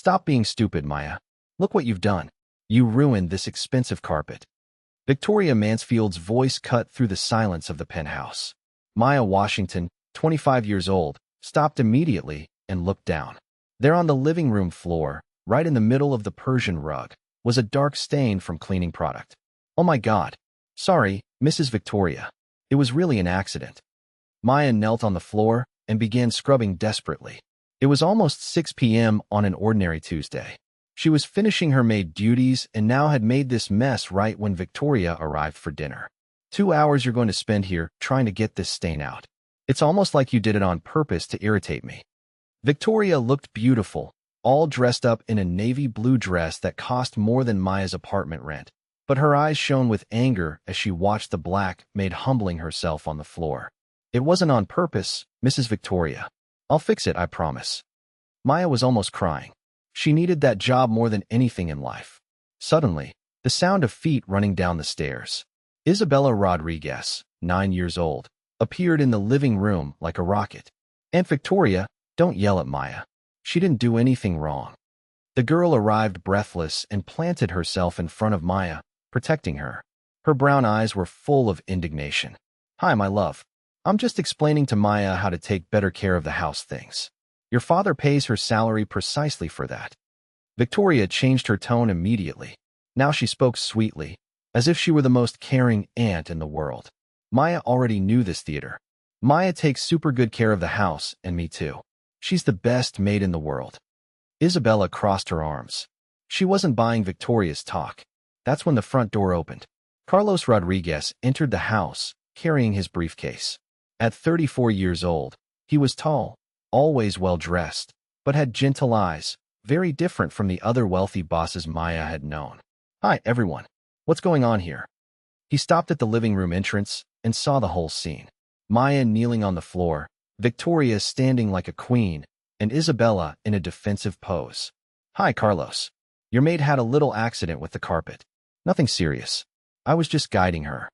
Stop being stupid, Maya. Look what you've done. You ruined this expensive carpet. Victoria Mansfield's voice cut through the silence of the penthouse. Maya Washington, 25 years old, stopped immediately and looked down. There on the living room floor, right in the middle of the Persian rug, was a dark stain from cleaning product. Oh my God. Sorry, Mrs. Victoria. It was really an accident. Maya knelt on the floor and began scrubbing desperately. It was almost 6 p.m. on an ordinary Tuesday. She was finishing her maid duties and now had made this mess right when Victoria arrived for dinner. 2 hours you're going to spend here trying to get this stain out. It's almost like you did it on purpose to irritate me. Victoria looked beautiful, all dressed up in a navy blue dress that cost more than Maya's apartment rent, but her eyes shone with anger as she watched the black maid humbling herself on the floor. It wasn't on purpose, Mrs. Victoria. I'll fix it, I promise. Maya was almost crying. She needed that job more than anything in life. Suddenly, the sound of feet running down the stairs. Isabella Rodriguez, 9 years old, appeared in the living room like a rocket. Aunt Victoria, don't yell at Maya. She didn't do anything wrong. The girl arrived breathless and planted herself in front of Maya, protecting her. Her brown eyes were full of indignation. Hi, my love. I'm just explaining to Maya how to take better care of the house things. Your father pays her salary precisely for that. Victoria changed her tone immediately. Now she spoke sweetly, as if she were the most caring aunt in the world. Maya already knew this theater. Maya takes super good care of the house, and me too. She's the best maid in the world. Isabella crossed her arms. She wasn't buying Victoria's talk. That's when the front door opened. Carlos Rodriguez entered the house, carrying his briefcase. At 34 years old, he was tall, always well-dressed, but had gentle eyes, very different from the other wealthy bosses Maya had known. Hi, everyone. What's going on here? He stopped at the living room entrance and saw the whole scene. Maya kneeling on the floor, Victoria standing like a queen, and Isabella in a defensive pose. Hi, Carlos. Your maid had a little accident with the carpet. Nothing serious. I was just guiding her.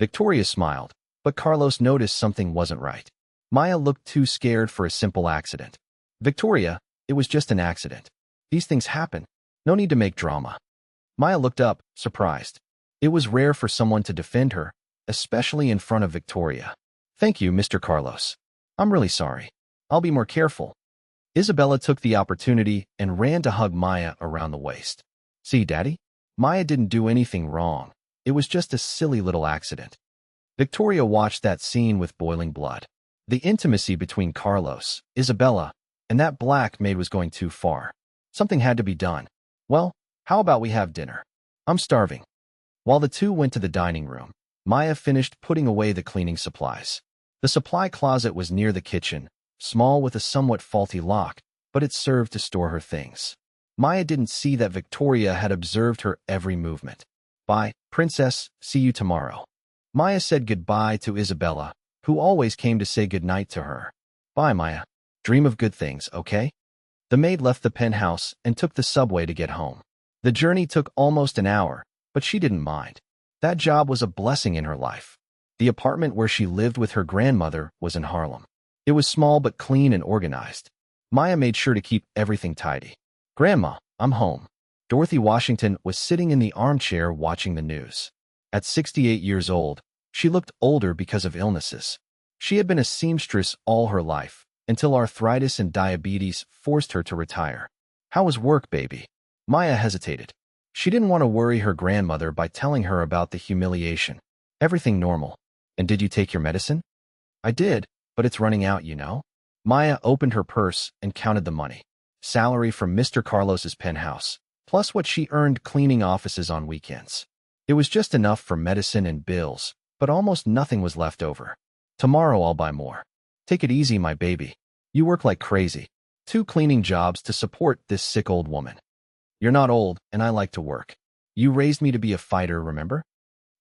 Victoria smiled, but Carlos noticed something wasn't right. Maya looked too scared for a simple accident. Victoria, it was just an accident. These things happen. No need to make drama. Maya looked up, surprised. It was rare for someone to defend her, especially in front of Victoria. Thank you, Mr. Carlos. I'm really sorry. I'll be more careful. Isabella took the opportunity and ran to hug Maya around the waist. See, Daddy? Maya didn't do anything wrong. It was just a silly little accident. Victoria watched that scene with boiling blood. The intimacy between Carlos, Isabella, and that black maid was going too far. Something had to be done. Well, how about we have dinner? I'm starving. While the two went to the dining room, Maya finished putting away the cleaning supplies. The supply closet was near the kitchen, small with a somewhat faulty lock, but it served to store her things. Maya didn't see that Victoria had observed her every movement. Bye, princess, see you tomorrow. Maya said goodbye to Isabella, who always came to say goodnight to her. Bye, Maya. Dream of good things, okay? The maid left the penthouse and took the subway to get home. The journey took almost an hour, but she didn't mind. That job was a blessing in her life. The apartment where she lived with her grandmother was in Harlem. It was small but clean and organized. Maya made sure to keep everything tidy. Grandma, I'm home. Dorothy Washington was sitting in the armchair watching the news. At 68 years old, she looked older because of illnesses. She had been a seamstress all her life, until arthritis and diabetes forced her to retire. How was work, baby? Maya hesitated. She didn't want to worry her grandmother by telling her about the humiliation. Everything normal. And did you take your medicine? I did, but it's running out, you know. Maya opened her purse and counted the money. Salary from Mr. Carlos's penthouse, plus what she earned cleaning offices on weekends. It was just enough for medicine and bills, but almost nothing was left over. Tomorrow I'll buy more. Take it easy, my baby. You work like crazy. 2 cleaning jobs to support this sick old woman. You're not old, and I like to work. You raised me to be a fighter, remember?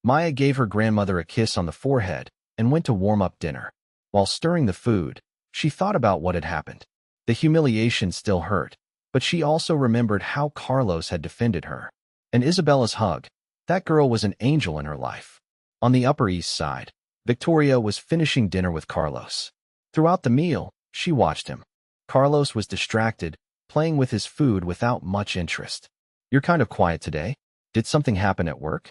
Maya gave her grandmother a kiss on the forehead and went to warm up dinner. While stirring the food, she thought about what had happened. The humiliation still hurt, but she also remembered how Carlos had defended her. And Isabella's hug. That girl was an angel in her life. On the Upper East Side, Victoria was finishing dinner with Carlos. Throughout the meal, she watched him. Carlos was distracted, playing with his food without much interest. You're kind of quiet today. Did something happen at work?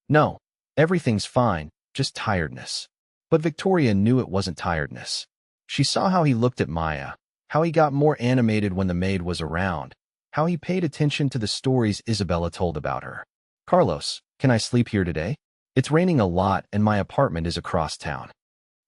No, everything's fine, just tiredness. But Victoria knew it wasn't tiredness. She saw how he looked at Maya, how he got more animated when the maid was around, how he paid attention to the stories Isabella told about her. Carlos, can I sleep here today? It's raining a lot and my apartment is across town.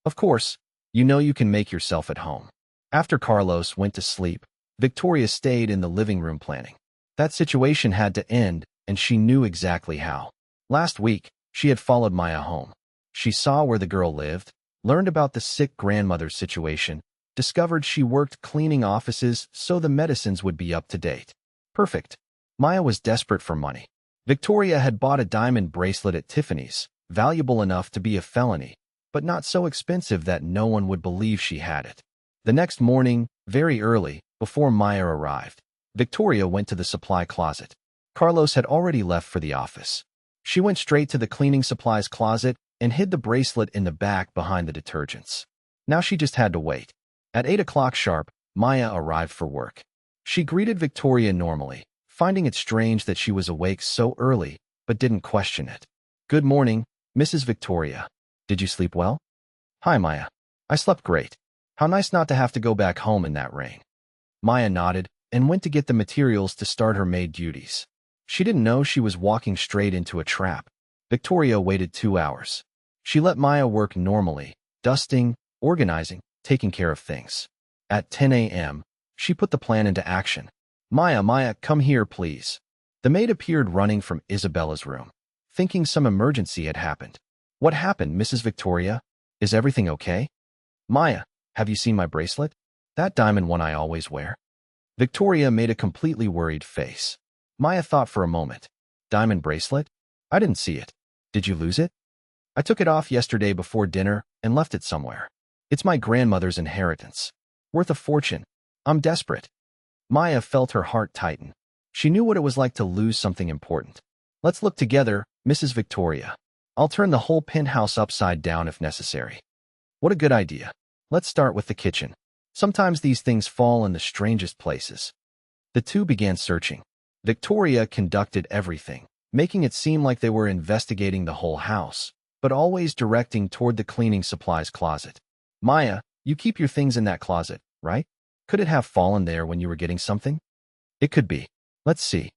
Of course, you know you can make yourself at home. After Carlos went to sleep, Victoria stayed in the living room planning. That situation had to end, and she knew exactly how. Last week, she had followed Maya home. She saw where the girl lived, learned about the sick grandmother's situation, discovered she worked cleaning offices so the medicines would be up to date. Perfect. Maya was desperate for money. Victoria had bought a diamond bracelet at Tiffany's, valuable enough to be a felony, but not so expensive that no one would believe she had it. The next morning, very early, before Maya arrived, Victoria went to the supply closet. Carlos had already left for the office. She went straight to the cleaning supplies closet and hid the bracelet in the back behind the detergents. Now she just had to wait. At 8 o'clock sharp, Maya arrived for work. She greeted Victoria normally, finding it strange that she was awake so early, but didn't question it. Good morning, Mrs. Victoria. Did you sleep well? Hi, Maya. I slept great. How nice not to have to go back home in that rain. Maya nodded and went to get the materials to start her maid duties. She didn't know she was walking straight into a trap. Victoria waited 2 hours. She let Maya work normally, dusting, organizing, taking care of things. At 10 a.m., she put the plan into action. Maya, come here, please. The maid appeared running from Isabella's room, thinking some emergency had happened. What happened, Mrs. Victoria? Is everything okay? Maya, have you seen my bracelet? That diamond one I always wear. Victoria made a completely worried face. Maya thought for a moment. Diamond bracelet? I didn't see it. Did you lose it? I took it off yesterday before dinner and left it somewhere. It's my grandmother's inheritance. Worth a fortune. I'm desperate. Maya felt her heart tighten. She knew what it was like to lose something important. Let's look together, Mrs. Victoria. I'll turn the whole penthouse upside down if necessary. What a good idea. Let's start with the kitchen. Sometimes these things fall in the strangest places. The two began searching. Victoria conducted everything, making it seem like they were investigating the whole house, but always directing toward the cleaning supplies closet. Maya, you keep your things in that closet, right? Could it have fallen there when you were getting something? It could be. Let's see.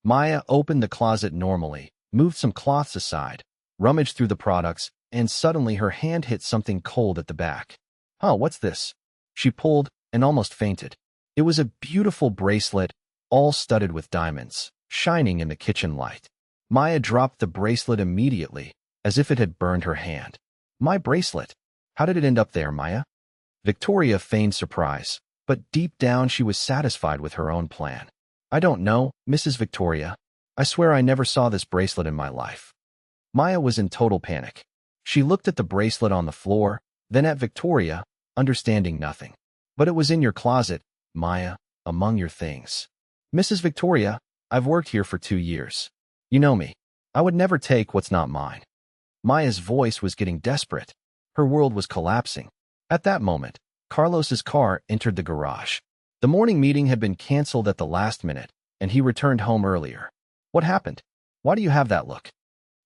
Maya opened the closet normally, moved some cloths aside, rummaged through the products, and suddenly her hand hit something cold at the back. Oh, what's this? She pulled and almost fainted. It was a beautiful bracelet, all studded with diamonds, shining in the kitchen light. Maya dropped the bracelet immediately, as if it had burned her hand. My bracelet. How did it end up there, Maya? Victoria feigned surprise, but deep down she was satisfied with her own plan. I don't know, Mrs. Victoria. I swear I never saw this bracelet in my life. Maya was in total panic. She looked at the bracelet on the floor, then at Victoria, understanding nothing. But it was in your closet, Maya, among your things. Mrs. Victoria, I've worked here for 2 years. You know me. I would never take what's not mine. Maya's voice was getting desperate. Her world was collapsing. At that moment, Carlos's car entered the garage. The morning meeting had been canceled at the last minute, and he returned home earlier. What happened? Why do you have that look?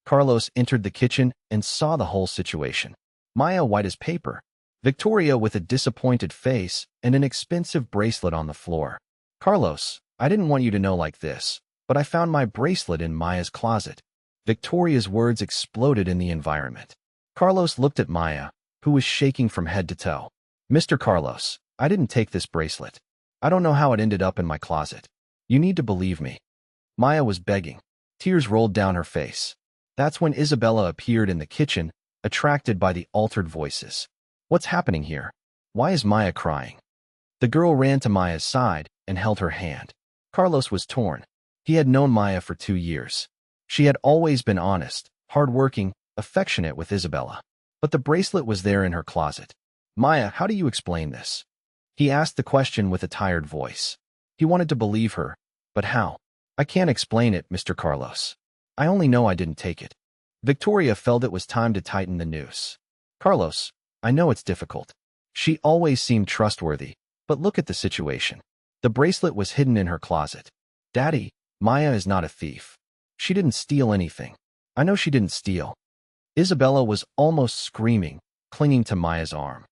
Carlos entered the kitchen and saw the whole situation. Maya white as paper, Victoria with a disappointed face, and an expensive bracelet on the floor. Carlos, I didn't want you to know like this, but I found my bracelet in Maya's closet. Victoria's words exploded in the environment. Carlos looked at Maya, who was shaking from head to toe. Mr. Carlos, I didn't take this bracelet. I don't know how it ended up in my closet. You need to believe me. Maya was begging. Tears rolled down her face. That's when Isabella appeared in the kitchen, attracted by the altered voices. What's happening here? Why is Maya crying? The girl ran to Maya's side and held her hand. Carlos was torn. He had known Maya for 2 years. She had always been honest, hardworking, affectionate with Isabella. But the bracelet was there in her closet. Maya, how do you explain this? He asked the question with a tired voice. He wanted to believe her, but how? I can't explain it, Mr. Carlos. I only know I didn't take it. Victoria felt it was time to tighten the noose. Carlos, I know it's difficult. She always seemed trustworthy, but look at the situation. The bracelet was hidden in her closet. Daddy, Maya is not a thief. She didn't steal anything. I know she didn't steal. Isabella was almost screaming, clinging to Maya's arm.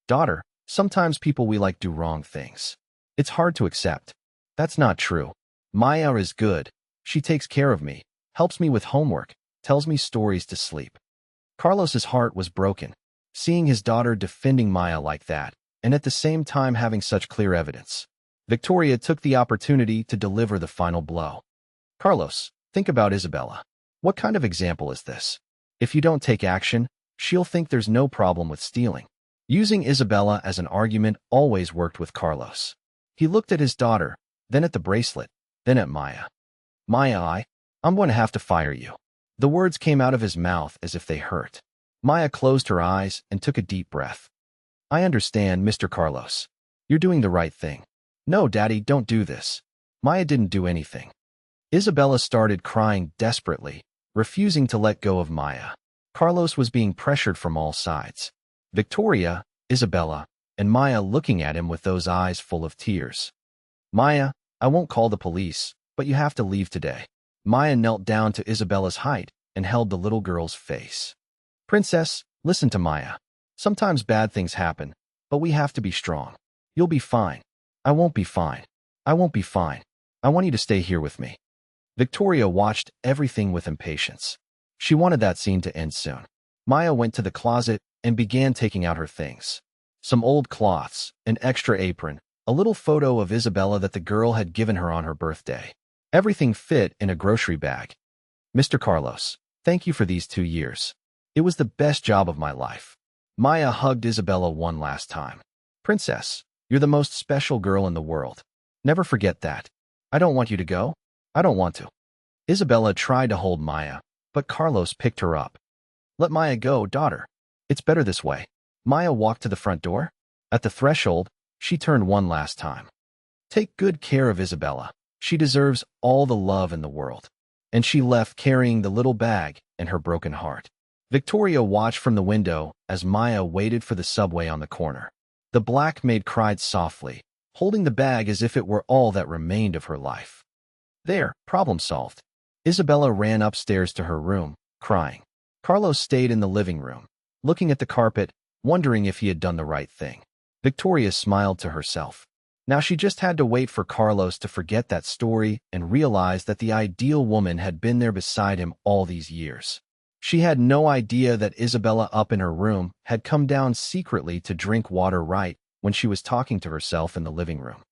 Daughter, sometimes people we like do wrong things. It's hard to accept. That's not true. Maya is good. She takes care of me, helps me with homework, tells me stories to sleep. Carlos's heart was broken, seeing his daughter defending Maya like that, and at the same time having such clear evidence. Victoria took the opportunity to deliver the final blow. Carlos, think about Isabella. What kind of example is this? If you don't take action, she'll think there's no problem with stealing. Using Isabella as an argument always worked with Carlos. He looked at his daughter, then at the bracelet, then at Maya. Maya, I'm going to have to fire you. The words came out of his mouth as if they hurt. Maya closed her eyes and took a deep breath. I understand, Mr. Carlos. You're doing the right thing. No, Daddy, don't do this. Maya didn't do anything. Isabella started crying desperately, refusing to let go of Maya. Carlos was being pressured from all sides. Victoria, Isabella, and Maya looking at him with those eyes full of tears. Maya, I won't call the police, but you have to leave today. Maya knelt down to Isabella's height and held the little girl's face. Princess, listen to Maya. Sometimes bad things happen, but we have to be strong. You'll be fine. I won't be fine. I won't be fine. I want you to stay here with me. Victoria watched everything with impatience. She wanted that scene to end soon. Maya went to the closet and began taking out her things. Some old cloths, an extra apron, a little photo of Isabella that the girl had given her on her birthday. Everything fit in a grocery bag. Mr. Carlos, thank you for these 2 years. It was the best job of my life. Maya hugged Isabella one last time. Princess, you're the most special girl in the world. Never forget that. I don't want you to go. I don't want to. Isabella tried to hold Maya, but Carlos picked her up. Let Maya go, daughter. It's better this way. Maya walked to the front door. At the threshold, she turned one last time. Take good care of Isabella. She deserves all the love in the world. And she left carrying the little bag and her broken heart. Victoria watched from the window as Maya waited for the subway on the corner. The black maid cried softly, holding the bag as if it were all that remained of her life. There, problem solved. Isabella ran upstairs to her room, crying. Carlos stayed in the living room, looking at the carpet, wondering if he had done the right thing. Victoria smiled to herself. Now she just had to wait for Carlos to forget that story and realize that the ideal woman had been there beside him all these years. She had no idea that Isabella up in her room had come down secretly to drink water right when she was talking to herself in the living room.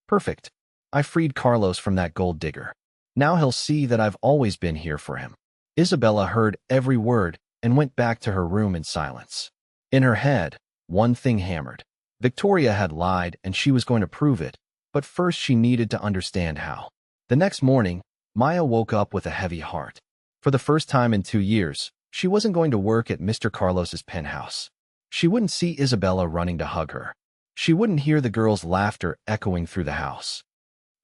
Perfect. I freed Carlos from that gold digger. Now he'll see that I've always been here for him. Isabella heard every word and went back to her room in silence. In her head, one thing hammered. Victoria had lied and she was going to prove it, but first she needed to understand how. The next morning, Maya woke up with a heavy heart. For the first time in 2 years, she wasn't going to work at Mr. Carlos's penthouse. She wouldn't see Isabella running to hug her. She wouldn't hear the girls' laughter echoing through the house.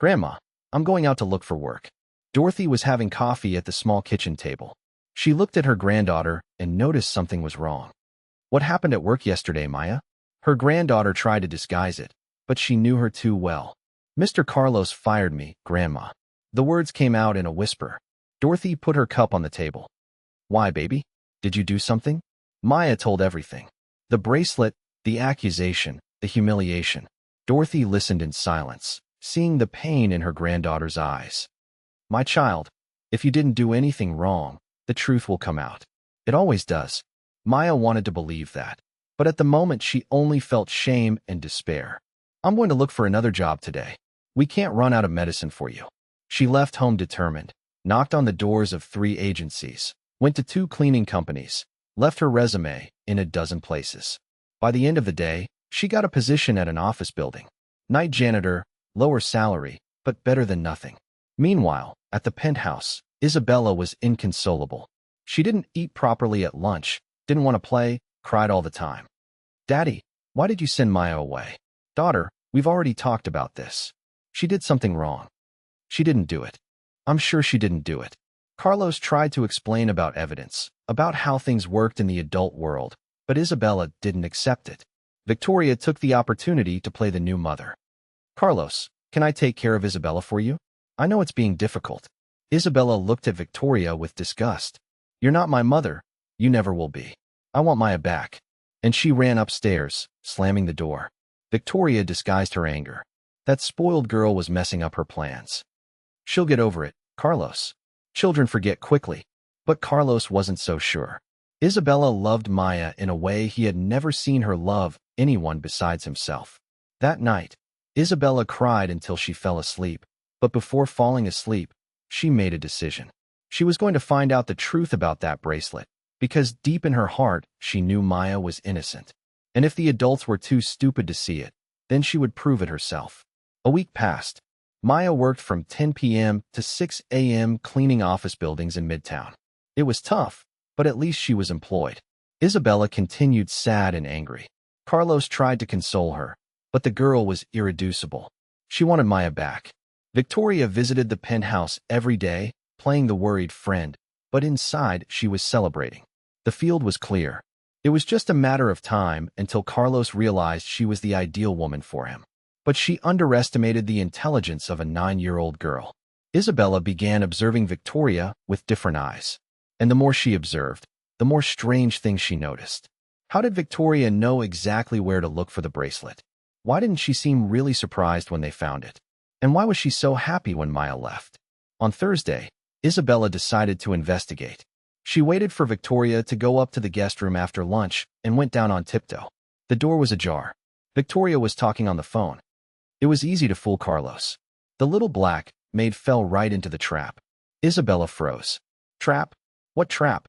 Grandma, I'm going out to look for work. Dorothy was having coffee at the small kitchen table. She looked at her granddaughter and noticed something was wrong. What happened at work yesterday, Maya? Her granddaughter tried to disguise it, but she knew her too well. Mr. Carlos fired me, Grandma. The words came out in a whisper. Dorothy put her cup on the table. Why, baby? Did you do something? Maya told everything. The bracelet, the accusation, the humiliation. Dorothy listened in silence, seeing the pain in her granddaughter's eyes. My child, if you didn't do anything wrong, the truth will come out. It always does. Maya wanted to believe that, but at the moment she only felt shame and despair. I'm going to look for another job today. We can't run out of medicine for you. She left home determined, knocked on the doors of 3 agencies, went to 2 cleaning companies, left her resume in a dozen places. By the end of the day, she got a position at an office building. Night janitor, lower salary, but better than nothing. Meanwhile, at the penthouse, Isabella was inconsolable. She didn't eat properly at lunch, didn't want to play, cried all the time. Daddy, why did you send Maya away? Daughter, we've already talked about this. She did something wrong. She didn't do it. I'm sure she didn't do it. Carlos tried to explain about evidence, about how things worked in the adult world, but Isabella didn't accept it. Victoria took the opportunity to play the new mother. Carlos, Can I take care of Isabella for you? I know it's being difficult. Isabella looked at Victoria with disgust. You're not my mother. You never will be. I want Maya back. And she ran upstairs, slamming the door. Victoria disguised her anger. That spoiled girl was messing up her plans. She'll get over it, Carlos. Children forget quickly. But Carlos wasn't so sure. Isabella loved Maya in a way he had never seen her love anyone besides himself. That night, Isabella cried until she fell asleep, but before falling asleep, she made a decision. She was going to find out the truth about that bracelet, because deep in her heart, she knew Maya was innocent. And if the adults were too stupid to see it, then she would prove it herself. A week passed. Maya worked from 10 p.m. to 6 a.m. cleaning office buildings in Midtown. It was tough, but at least she was employed. Isabella continued sad and angry. Carlos tried to console her, but the girl was irreducible. She wanted Maya back. Victoria visited the penthouse every day, playing the worried friend, but inside she was celebrating. The field was clear. It was just a matter of time until Carlos realized she was the ideal woman for him. But she underestimated the intelligence of a 9-year-old girl. Isabella began observing Victoria with different eyes. And the more she observed, the more strange things she noticed. How did Victoria know exactly where to look for the bracelet? Why didn't she seem really surprised when they found it? And why was she so happy when Maya left? On Thursday, Isabella decided to investigate. She waited for Victoria to go up to the guest room after lunch and went down on tiptoe. The door was ajar. Victoria was talking on the phone. It was easy to fool Carlos. The little black Maid fell right into the trap. Isabella froze. Trap? What trap?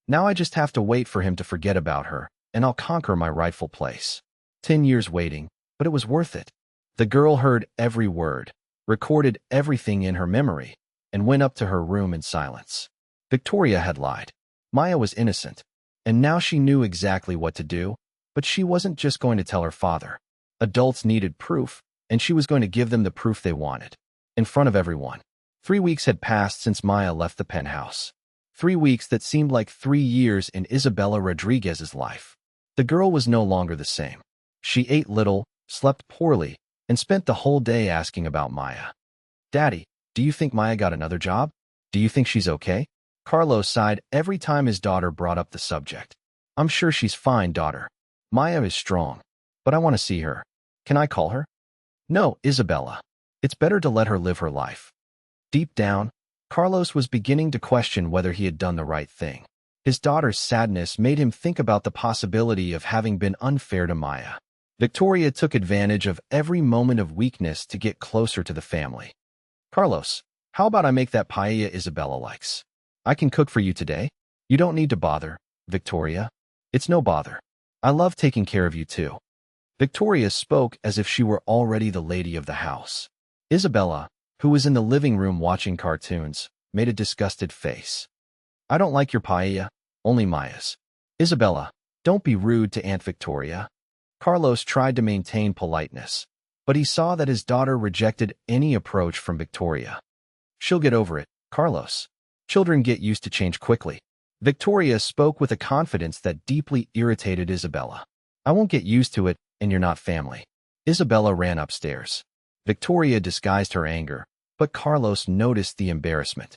Now I just have to wait for him to forget about her, and I'll conquer my rightful place. 10 years waiting, but it was worth it. The girl heard every word, recorded everything in her memory, and went up to her room in silence. Victoria had lied. Maya was innocent, and now she knew exactly what to do, but she wasn't just going to tell her father. Adults needed proof, and she was going to give them the proof they wanted. In front of everyone. 3 weeks had passed since Maya left the penthouse. 3 weeks that seemed like 3 years in Isabella Rodriguez's life. The girl was no longer the same. She ate little, slept poorly, and spent the whole day asking about Maya. Daddy, do you think Maya got another job? Do you think she's okay? Carlos sighed every time his daughter brought up the subject. I'm sure she's fine, daughter. Maya is strong. But I want to see her. Can I call her? No, Isabella. It's better to let her live her life. Deep down, Carlos was beginning to question whether he had done the right thing. His daughter's sadness made him think about the possibility of having been unfair to Maya. Victoria took advantage of every moment of weakness to get closer to the family. Carlos, how about I make that paella Isabella likes? I can cook for you today. You don't need to bother, Victoria. It's no bother. I love taking care of you too. Victoria spoke as if she were already the lady of the house. Isabella, who was in the living room watching cartoons, made a disgusted face. I don't like your paella, only Maya's. Isabella, don't be rude to Aunt Victoria. Carlos tried to maintain politeness, but he saw that his daughter rejected any approach from Victoria. She'll get over it, Carlos. Children get used to change quickly. Victoria spoke with a confidence that deeply irritated Isabella. I won't get used to it, and you're not family. Isabella ran upstairs. Victoria disguised her anger, but Carlos noticed the embarrassment.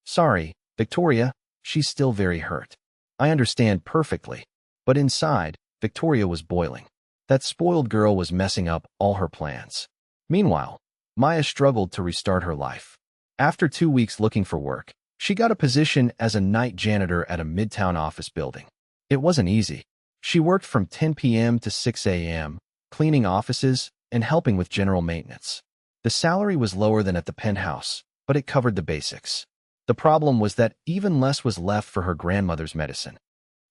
Sorry, Victoria, she's still very hurt. I understand perfectly. But inside, Victoria was boiling. That spoiled girl was messing up all her plans. Meanwhile, Maya struggled to restart her life. After 2 weeks looking for work, she got a position as a night janitor at a Midtown office building. It wasn't easy. She worked from 10 p.m. to 6 a.m., cleaning offices and helping with general maintenance. The salary was lower than at the penthouse, but it covered the basics. The problem was that even less was left for her grandmother's medicine.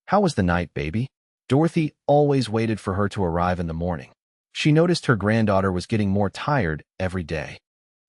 How was the night, baby? Dorothy always waited for her to arrive in the morning. She noticed her granddaughter was getting more tired every day.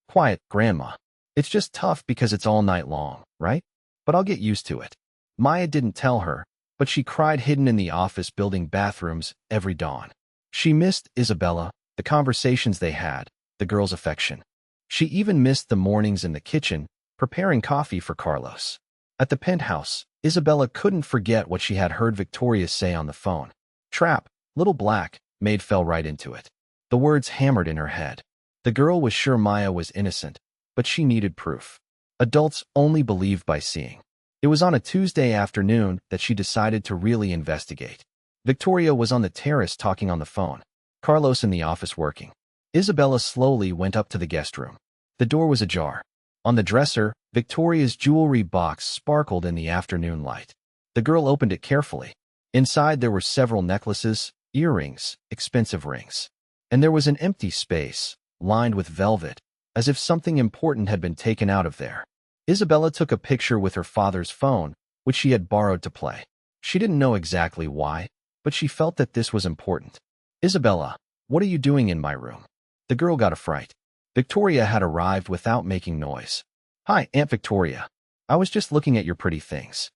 Quiet, Grandma. It's just tough because it's all night long, right? But I'll get used to it. Maya didn't tell her, but she cried hidden in the office building bathrooms every dawn. She missed Isabella, the conversations they had, the girl's affection. She even missed the mornings in the kitchen, preparing coffee for Carlos. At the penthouse, Isabella couldn't forget what she had heard Victoria say on the phone. Trap, little black, Maid fell right into it. The words hammered in her head. The girl was sure Maya was innocent, but she needed proof. Adults only believe by seeing. It was on a Tuesday afternoon that she decided to really investigate. Victoria was on the terrace talking on the phone. Carlos in the office working. Isabella slowly went up to the guest room. The door was ajar. On the dresser, Victoria's jewelry box sparkled in the afternoon light. The girl opened it carefully. Inside there were several necklaces, earrings, expensive rings. And there was an empty space, lined with velvet, as if something important had been taken out of there. Isabella took a picture with her father's phone, which she had borrowed to play. She didn't know exactly why, but she felt that this was important. Isabella, what are you doing in my room? The girl got a fright. Victoria had arrived without making noise. Hi, Aunt Victoria. I was just looking at your pretty things.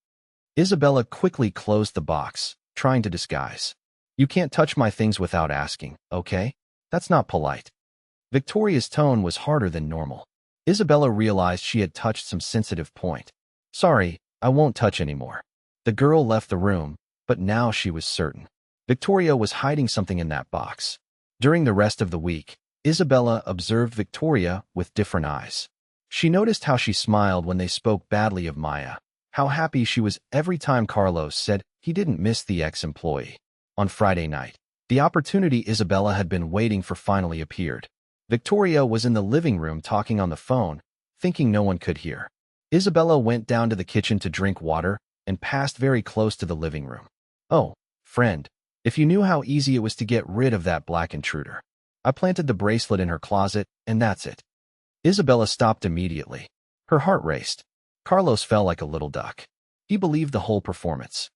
Isabella quickly closed the box, trying to disguise. You can't touch my things without asking, okay? That's not polite. Victoria's tone was harder than normal. Isabella realized she had touched some sensitive point. Sorry, I won't touch anymore. The girl left the room, but now she was certain. Victoria was hiding something in that box. During the rest of the week, Isabella observed Victoria with different eyes. She noticed how she smiled when they spoke badly of Maya, how happy she was every time Carlos said he didn't miss the ex-employee. On Friday night, the opportunity Isabella had been waiting for finally appeared. Victoria was in the living room talking on the phone, thinking no one could hear. Isabella went down to the kitchen to drink water and passed very close to the living room. Oh, friend, if you knew how easy it was to get rid of that black intruder. I planted the bracelet in her closet, and that's it. Isabella stopped immediately. Her heart raced. Carlos fell like a little duck. He believed the whole performance.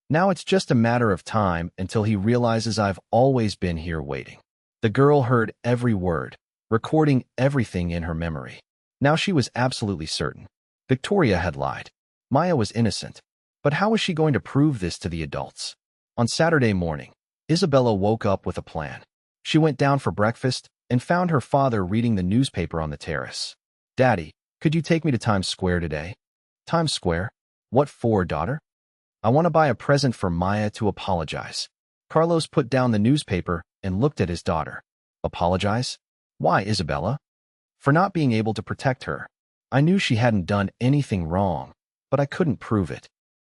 Now it's just a matter of time until he realizes I've always been here waiting. The girl heard every word, recording everything in her memory. Now she was absolutely certain. Victoria had lied. Maya was innocent. But how was she going to prove this to the adults? On Saturday morning, Isabella woke up with a plan. She went down for breakfast and found her father reading the newspaper on the terrace. Daddy, could you take me to Times Square today? Times Square? What for, daughter? I want to buy a present for Maya to apologize. Carlos put down the newspaper and looked at his daughter. Apologize? Why, Isabella? For not being able to protect her. I knew she hadn't done anything wrong, but I couldn't prove it.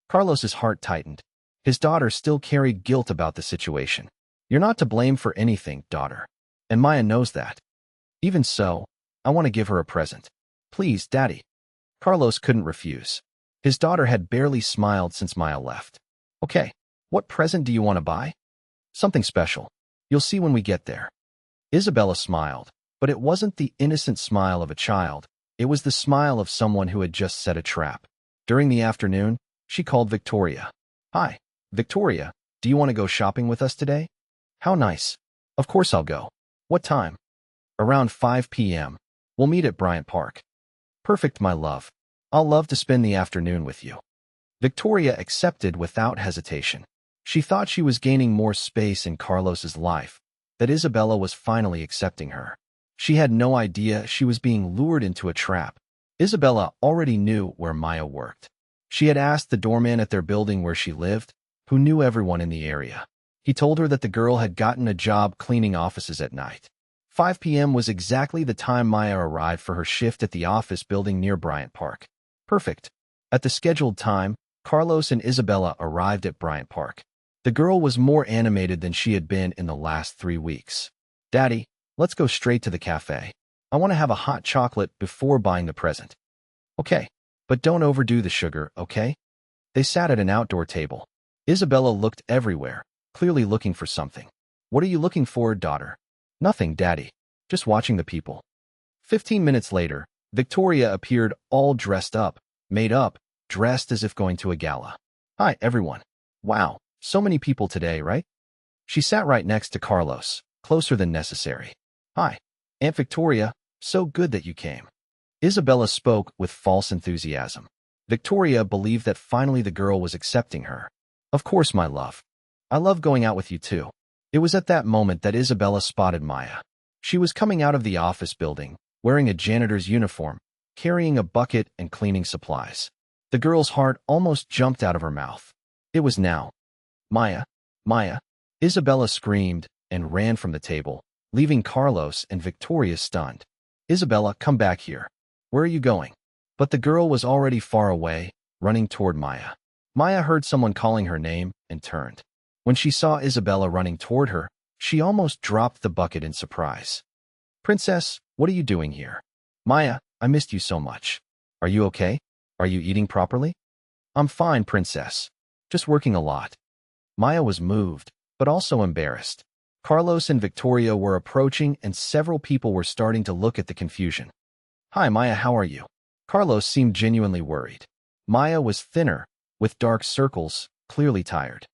Carlos's heart tightened. His daughter still carried guilt about the situation. You're not to blame for anything, daughter. And Maya knows that. Even so, I want to give her a present. Please, Daddy. Carlos couldn't refuse. His daughter had barely smiled since Maya left. Okay, what present do you want to buy? Something special. You'll see when we get there. Isabella smiled, but it wasn't the innocent smile of a child. It was the smile of someone who had just set a trap. During the afternoon, she called Victoria. Hi, Victoria, do you want to go shopping with us today? How nice. Of course I'll go. What time? Around 5 p.m. We'll meet at Bryant Park. Perfect, my love. I'll love to spend the afternoon with you. Victoria accepted without hesitation. She thought she was gaining more space in Carlos's life, that Isabella was finally accepting her. She had no idea she was being lured into a trap. Isabella already knew where Maya worked. She had asked the doorman at their building where she lived, who knew everyone in the area. He told her that the girl had gotten a job cleaning offices at night. 5 p.m. was exactly the time Maya arrived for her shift at the office building near Bryant Park. Perfect. At the scheduled time, Carlos and Isabella arrived at Bryant Park. The girl was more animated than she had been in the last 3 weeks. Daddy, let's go straight to the cafe. I want to have a hot chocolate before buying the present. Okay, but don't overdo the sugar, okay? They sat at an outdoor table. Isabella looked everywhere, clearly looking for something. What are you looking for, daughter? Nothing, Daddy. Just watching the people. 15 minutes later, Victoria appeared all dressed up, made up, dressed as if going to a gala. Hi, everyone. Wow, so many people today, right? She sat right next to Carlos, closer than necessary. Hi, Aunt Victoria, so good that you came. Isabella spoke with false enthusiasm. Victoria believed that finally the girl was accepting her. Of course, my love. I love going out with you too. It was at that moment that Isabella spotted Maya. She was coming out of the office building, wearing a janitor's uniform, carrying a bucket and cleaning supplies. The girl's heart almost jumped out of her mouth. It was now. Maya, Maya, Isabella screamed and ran from the table, leaving Carlos and Victoria stunned. Isabella, come back here. Where are you going? But the girl was already far away, running toward Maya. Maya heard someone calling her name and turned. When she saw Isabella running toward her, she almost dropped the bucket in surprise. Princess, what are you doing here? Maya, I missed you so much. Are you okay? Are you eating properly? I'm fine, Princess. Just working a lot. Maya was moved, but also embarrassed. Carlos and Victoria were approaching and several people were starting to look at the confusion. Hi, Maya, how are you? Carlos seemed genuinely worried. Maya was thinner, with dark circles, clearly tired.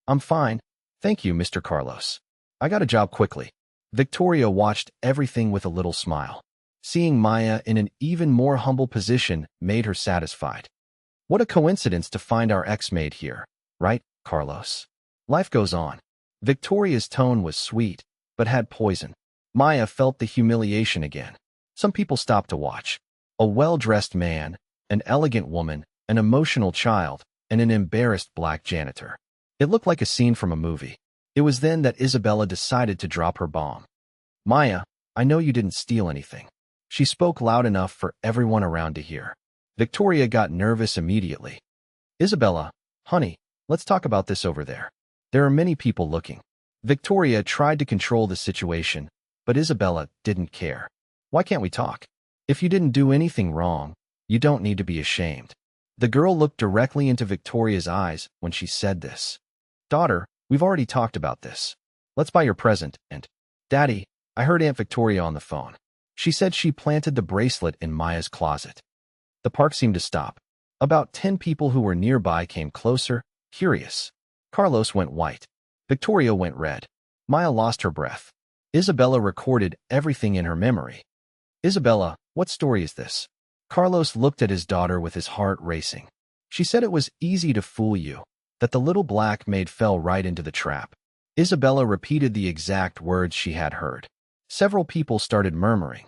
I'm fine. Thank you, Mr. Carlos. I got a job quickly. Victoria watched everything with a little smile. Seeing Maya in an even more humble position made her satisfied. What a coincidence to find our ex-maid here, right, Carlos? Life goes on. Victoria's tone was sweet, but had poison. Maya felt the humiliation again. Some people stopped to watch. A well-dressed man, an elegant woman, an emotional child, and an embarrassed black janitor. It looked like a scene from a movie. It was then that Isabella decided to drop her bomb. Maya, I know you didn't steal anything. She spoke loud enough for everyone around to hear. Victoria got nervous immediately. Isabella, honey, let's talk about this over there. There are many people looking. Victoria tried to control the situation, but Isabella didn't care. Why can't we talk? If you didn't do anything wrong, you don't need to be ashamed. The girl looked directly into Victoria's eyes when she said this. Daughter, we've already talked about this. Let's buy your present, and... Daddy, I heard Aunt Victoria on the phone. She said she planted the bracelet in Maya's closet. The park seemed to stop. About 10 people who were nearby came closer, curious. Carlos went white. Victoria went red. Maya lost her breath. Isabella recorded everything in her memory. Isabella, what story is this? Carlos looked at his daughter with his heart racing. She said it was easy to fool you, that the little black maid fell right into the trap. Isabella repeated the exact words she had heard. Several people started murmuring.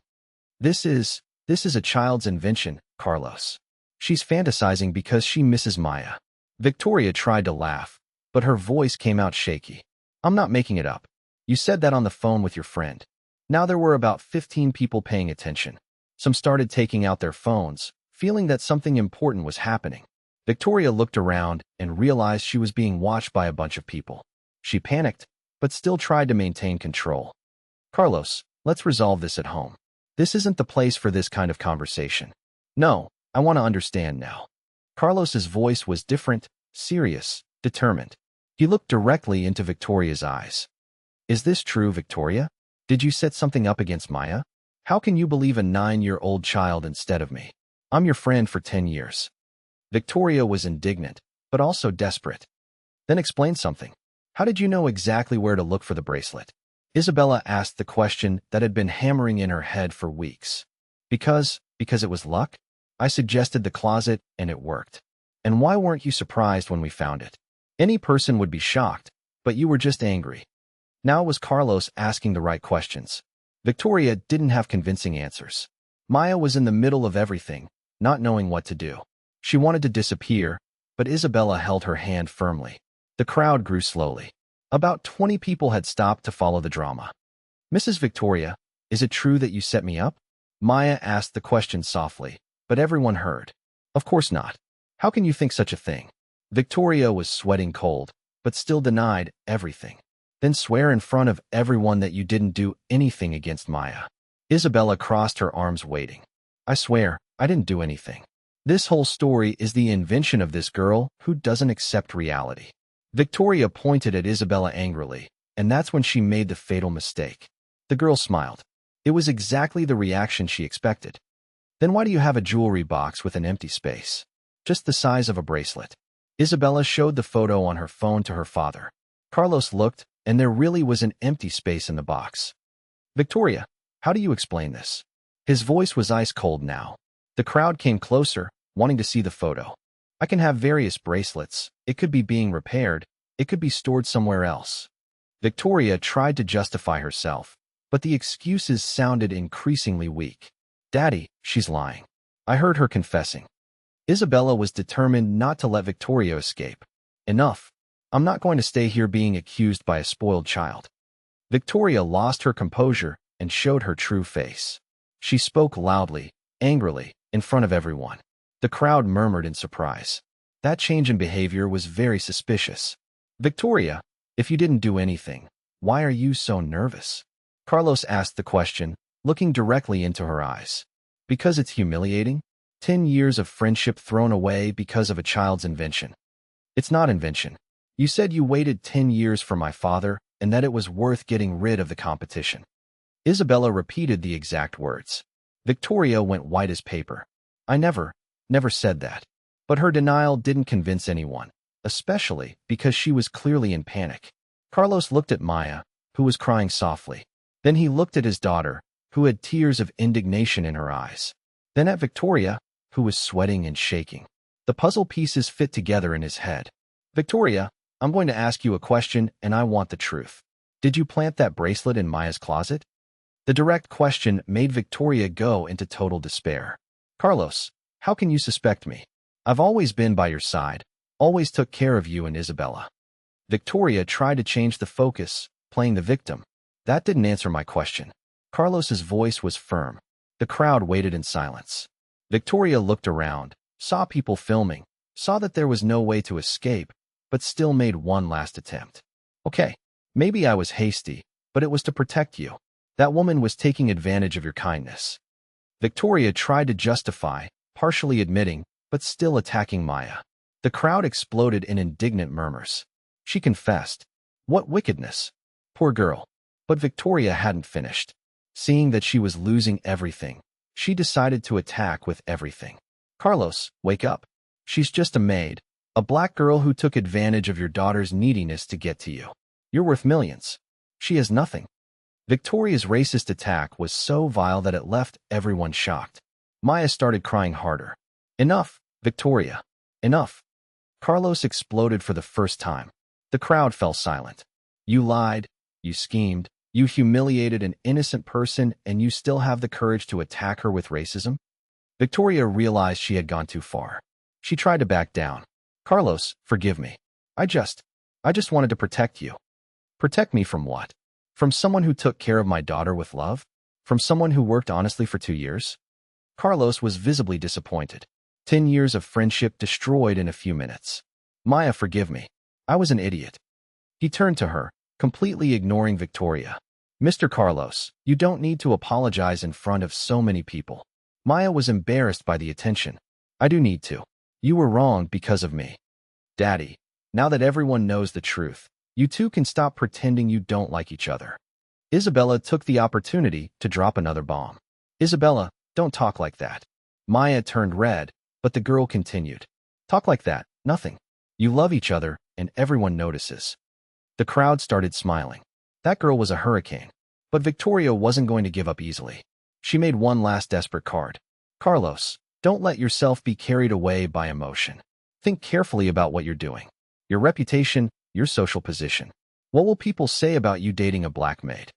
This is a child's invention, Carlos. She's fantasizing because she misses Maya. Victoria tried to laugh, but her voice came out shaky. I'm not making it up. You said that on the phone with your friend. Now there were about 15 people paying attention. Some started taking out their phones, feeling that something important was happening. Victoria looked around and realized she was being watched by a bunch of people. She panicked, but still tried to maintain control. Carlos, let's resolve this at home. This isn't the place for this kind of conversation. No, I want to understand now. Carlos's voice was different, serious, determined. He looked directly into Victoria's eyes. Is this true, Victoria? Did you set something up against Maya? How can you believe a 9-year-old child instead of me? I'm your friend for 10 years. Victoria was indignant, but also desperate. Then explain something. How did you know exactly where to look for the bracelet? Isabella asked the question that had been hammering in her head for weeks. Because it was luck? I suggested the closet, and it worked. And why weren't you surprised when we found it? Any person would be shocked, but you were just angry. Now it was Carlos asking the right questions. Victoria didn't have convincing answers. Maya was in the middle of everything, not knowing what to do. She wanted to disappear, but Isabella held her hand firmly. The crowd grew slowly. About 20 people had stopped to follow the drama. Mrs. Victoria, is it true that you set me up? Maya asked the question softly, but everyone heard. Of course not. How can you think such a thing? Victoria was sweating cold, but still denied everything. Then swear in front of everyone that you didn't do anything against Maya. Isabella crossed her arms waiting. I swear, I didn't do anything. This whole story is the invention of this girl who doesn't accept reality. Victoria pointed at Isabella angrily, and that's when she made the fatal mistake. The girl smiled. It was exactly the reaction she expected. Then why do you have a jewelry box with an empty space? Just the size of a bracelet. Isabella showed the photo on her phone to her father. Carlos looked, and there really was an empty space in the box. Victoria, how do you explain this? His voice was ice cold now. The crowd came closer, wanting to see the photo. I can have various bracelets. It could be being repaired. It could be stored somewhere else. Victoria tried to justify herself, but the excuses sounded increasingly weak. Daddy, she's lying. I heard her confessing. Isabella was determined not to let Victoria escape. Enough. I'm not going to stay here being accused by a spoiled child. Victoria lost her composure and showed her true face. She spoke loudly, angrily, in front of everyone. The crowd murmured in surprise. That change in behavior was very suspicious. Victoria, if you didn't do anything, why are you so nervous? Carlos asked the question, looking directly into her eyes. Because it's humiliating? 10 years of friendship thrown away because of a child's invention. It's not invention. You said you waited 10 years for my father and that it was worth getting rid of the competition. Isabella repeated the exact words. Victoria went white as paper. I never said that. But her denial didn't convince anyone, especially because she was clearly in panic. Carlos looked at Maya, who was crying softly. Then he looked at his daughter, who had tears of indignation in her eyes. Then at Victoria, who was sweating and shaking. The puzzle pieces fit together in his head. Victoria, I'm going to ask you a question and I want the truth. Did you plant that bracelet in Maya's closet? The direct question made Victoria go into total despair. Carlos, how can you suspect me? I've always been by your side, always took care of you and Isabella. Victoria tried to change the focus, playing the victim. That didn't answer my question. Carlos's voice was firm. The crowd waited in silence. Victoria looked around, saw people filming, saw that there was no way to escape, but still made one last attempt. Okay, maybe I was hasty, but it was to protect you. That woman was taking advantage of your kindness. Victoria tried to justify, partially admitting, but still attacking Maya. The crowd exploded in indignant murmurs. She confessed. What wickedness! Poor girl. But Victoria hadn't finished. Seeing that she was losing everything, she decided to attack with everything. Carlos, wake up. She's just a maid, a black girl who took advantage of your daughter's neediness to get to you. You're worth millions. She has nothing. Victoria's racist attack was so vile that it left everyone shocked. Maya started crying harder. Enough, Victoria. Enough. Carlos exploded for the first time. The crowd fell silent. You lied. You schemed. You humiliated an innocent person and you still have the courage to attack her with racism? Victoria realized she had gone too far. She tried to back down. Carlos, forgive me. I just wanted to protect you. Protect me from what? From someone who took care of my daughter with love? From someone who worked honestly for 2 years? Carlos was visibly disappointed. 10 years of friendship destroyed in a few minutes. Maya, forgive me. I was an idiot. He turned to her, completely ignoring Victoria. Mr. Carlos, you don't need to apologize in front of so many people. Maya was embarrassed by the attention. I do need to. You were wrong because of me. Daddy, now that everyone knows the truth, you two can stop pretending you don't like each other. Isabella took the opportunity to drop another bomb. Isabella, don't talk like that. Maya turned red, but the girl continued. Talk like that, nothing. You love each other, and everyone notices. The crowd started smiling. That girl was a hurricane. But Victoria wasn't going to give up easily. She made one last desperate card. Carlos, don't let yourself be carried away by emotion. Think carefully about what you're doing. Your reputation, your social position. What will people say about you dating a black maid?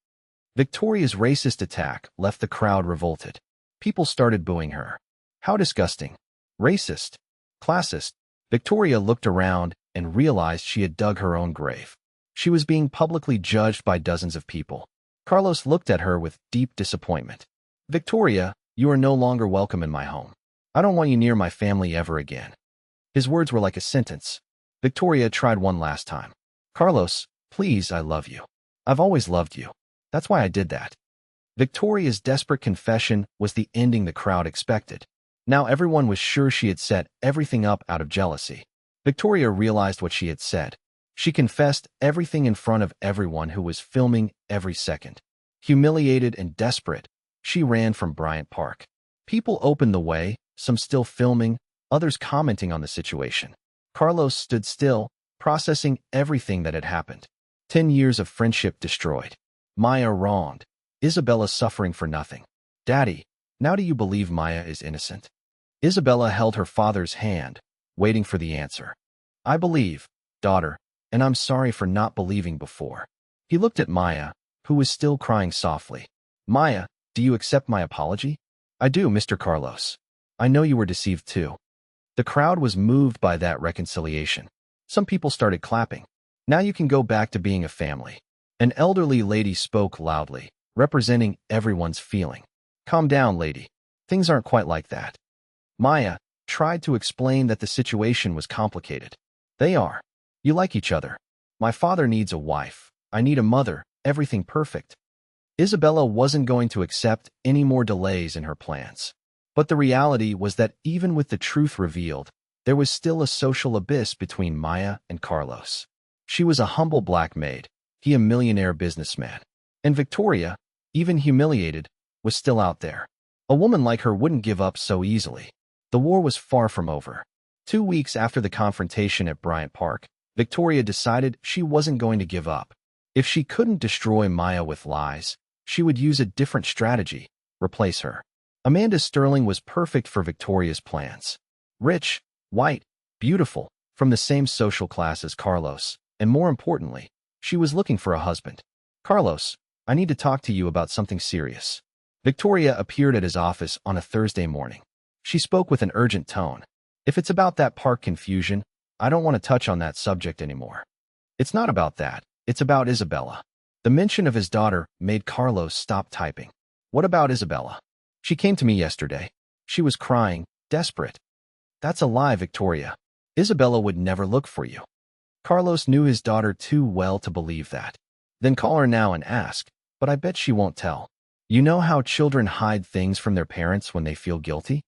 Victoria's racist attack left the crowd revolted. People started booing her. How disgusting. Racist. Classist. Victoria looked around and realized she had dug her own grave. She was being publicly judged by dozens of people. Carlos looked at her with deep disappointment. Victoria, you are no longer welcome in my home. I don't want you near my family ever again. His words were like a sentence. Victoria tried one last time. Carlos, please, I love you. I've always loved you. That's why I did that. Victoria's desperate confession was the ending the crowd expected. Now everyone was sure she had set everything up out of jealousy. Victoria realized what she had said. She confessed everything in front of everyone who was filming every second. Humiliated and desperate, she ran from Bryant Park. People opened the way, some still filming, others commenting on the situation. Carlos stood still, processing everything that had happened. 10 years of friendship destroyed. Maya wronged. Isabella suffering for nothing. Daddy, now do you believe Maya is innocent? Isabella held her father's hand, waiting for the answer. I believe, daughter, and I'm sorry for not believing before. He looked at Maya, who was still crying softly. Maya, do you accept my apology? I do, Mr. Carlos. I know you were deceived too. The crowd was moved by that reconciliation. Some people started clapping. Now you can go back to being a family. An elderly lady spoke loudly, representing everyone's feeling. Calm down, lady. Things aren't quite like that. Maya tried to explain that the situation was complicated. They are. You like each other. My father needs a wife. I need a mother. Everything perfect. Isabella wasn't going to accept any more delays in her plans. But the reality was that even with the truth revealed, there was still a social abyss between Maya and Carlos. She was a humble black maid, he a millionaire businessman. And Victoria, even humiliated, was still out there. A woman like her wouldn't give up so easily. The war was far from over. 2 weeks after the confrontation at Bryant Park, Victoria decided she wasn't going to give up. If she couldn't destroy Maya with lies, she would use a different strategy, replace her. Amanda Sterling was perfect for Victoria's plans. Rich, white, beautiful, from the same social class as Carlos, and more importantly, she was looking for a husband. Carlos, I need to talk to you about something serious. Victoria appeared at his office on a Thursday morning. She spoke with an urgent tone. If it's about that park confusion, I don't want to touch on that subject anymore. It's not about that. It's about Isabella. The mention of his daughter made Carlos stop typing. What about Isabella? She came to me yesterday. She was crying, desperate. That's a lie, Victoria. Isabella would never look for you. Carlos knew his daughter too well to believe that. Then call her now and ask, but I bet she won't tell. You know how children hide things from their parents when they feel guilty?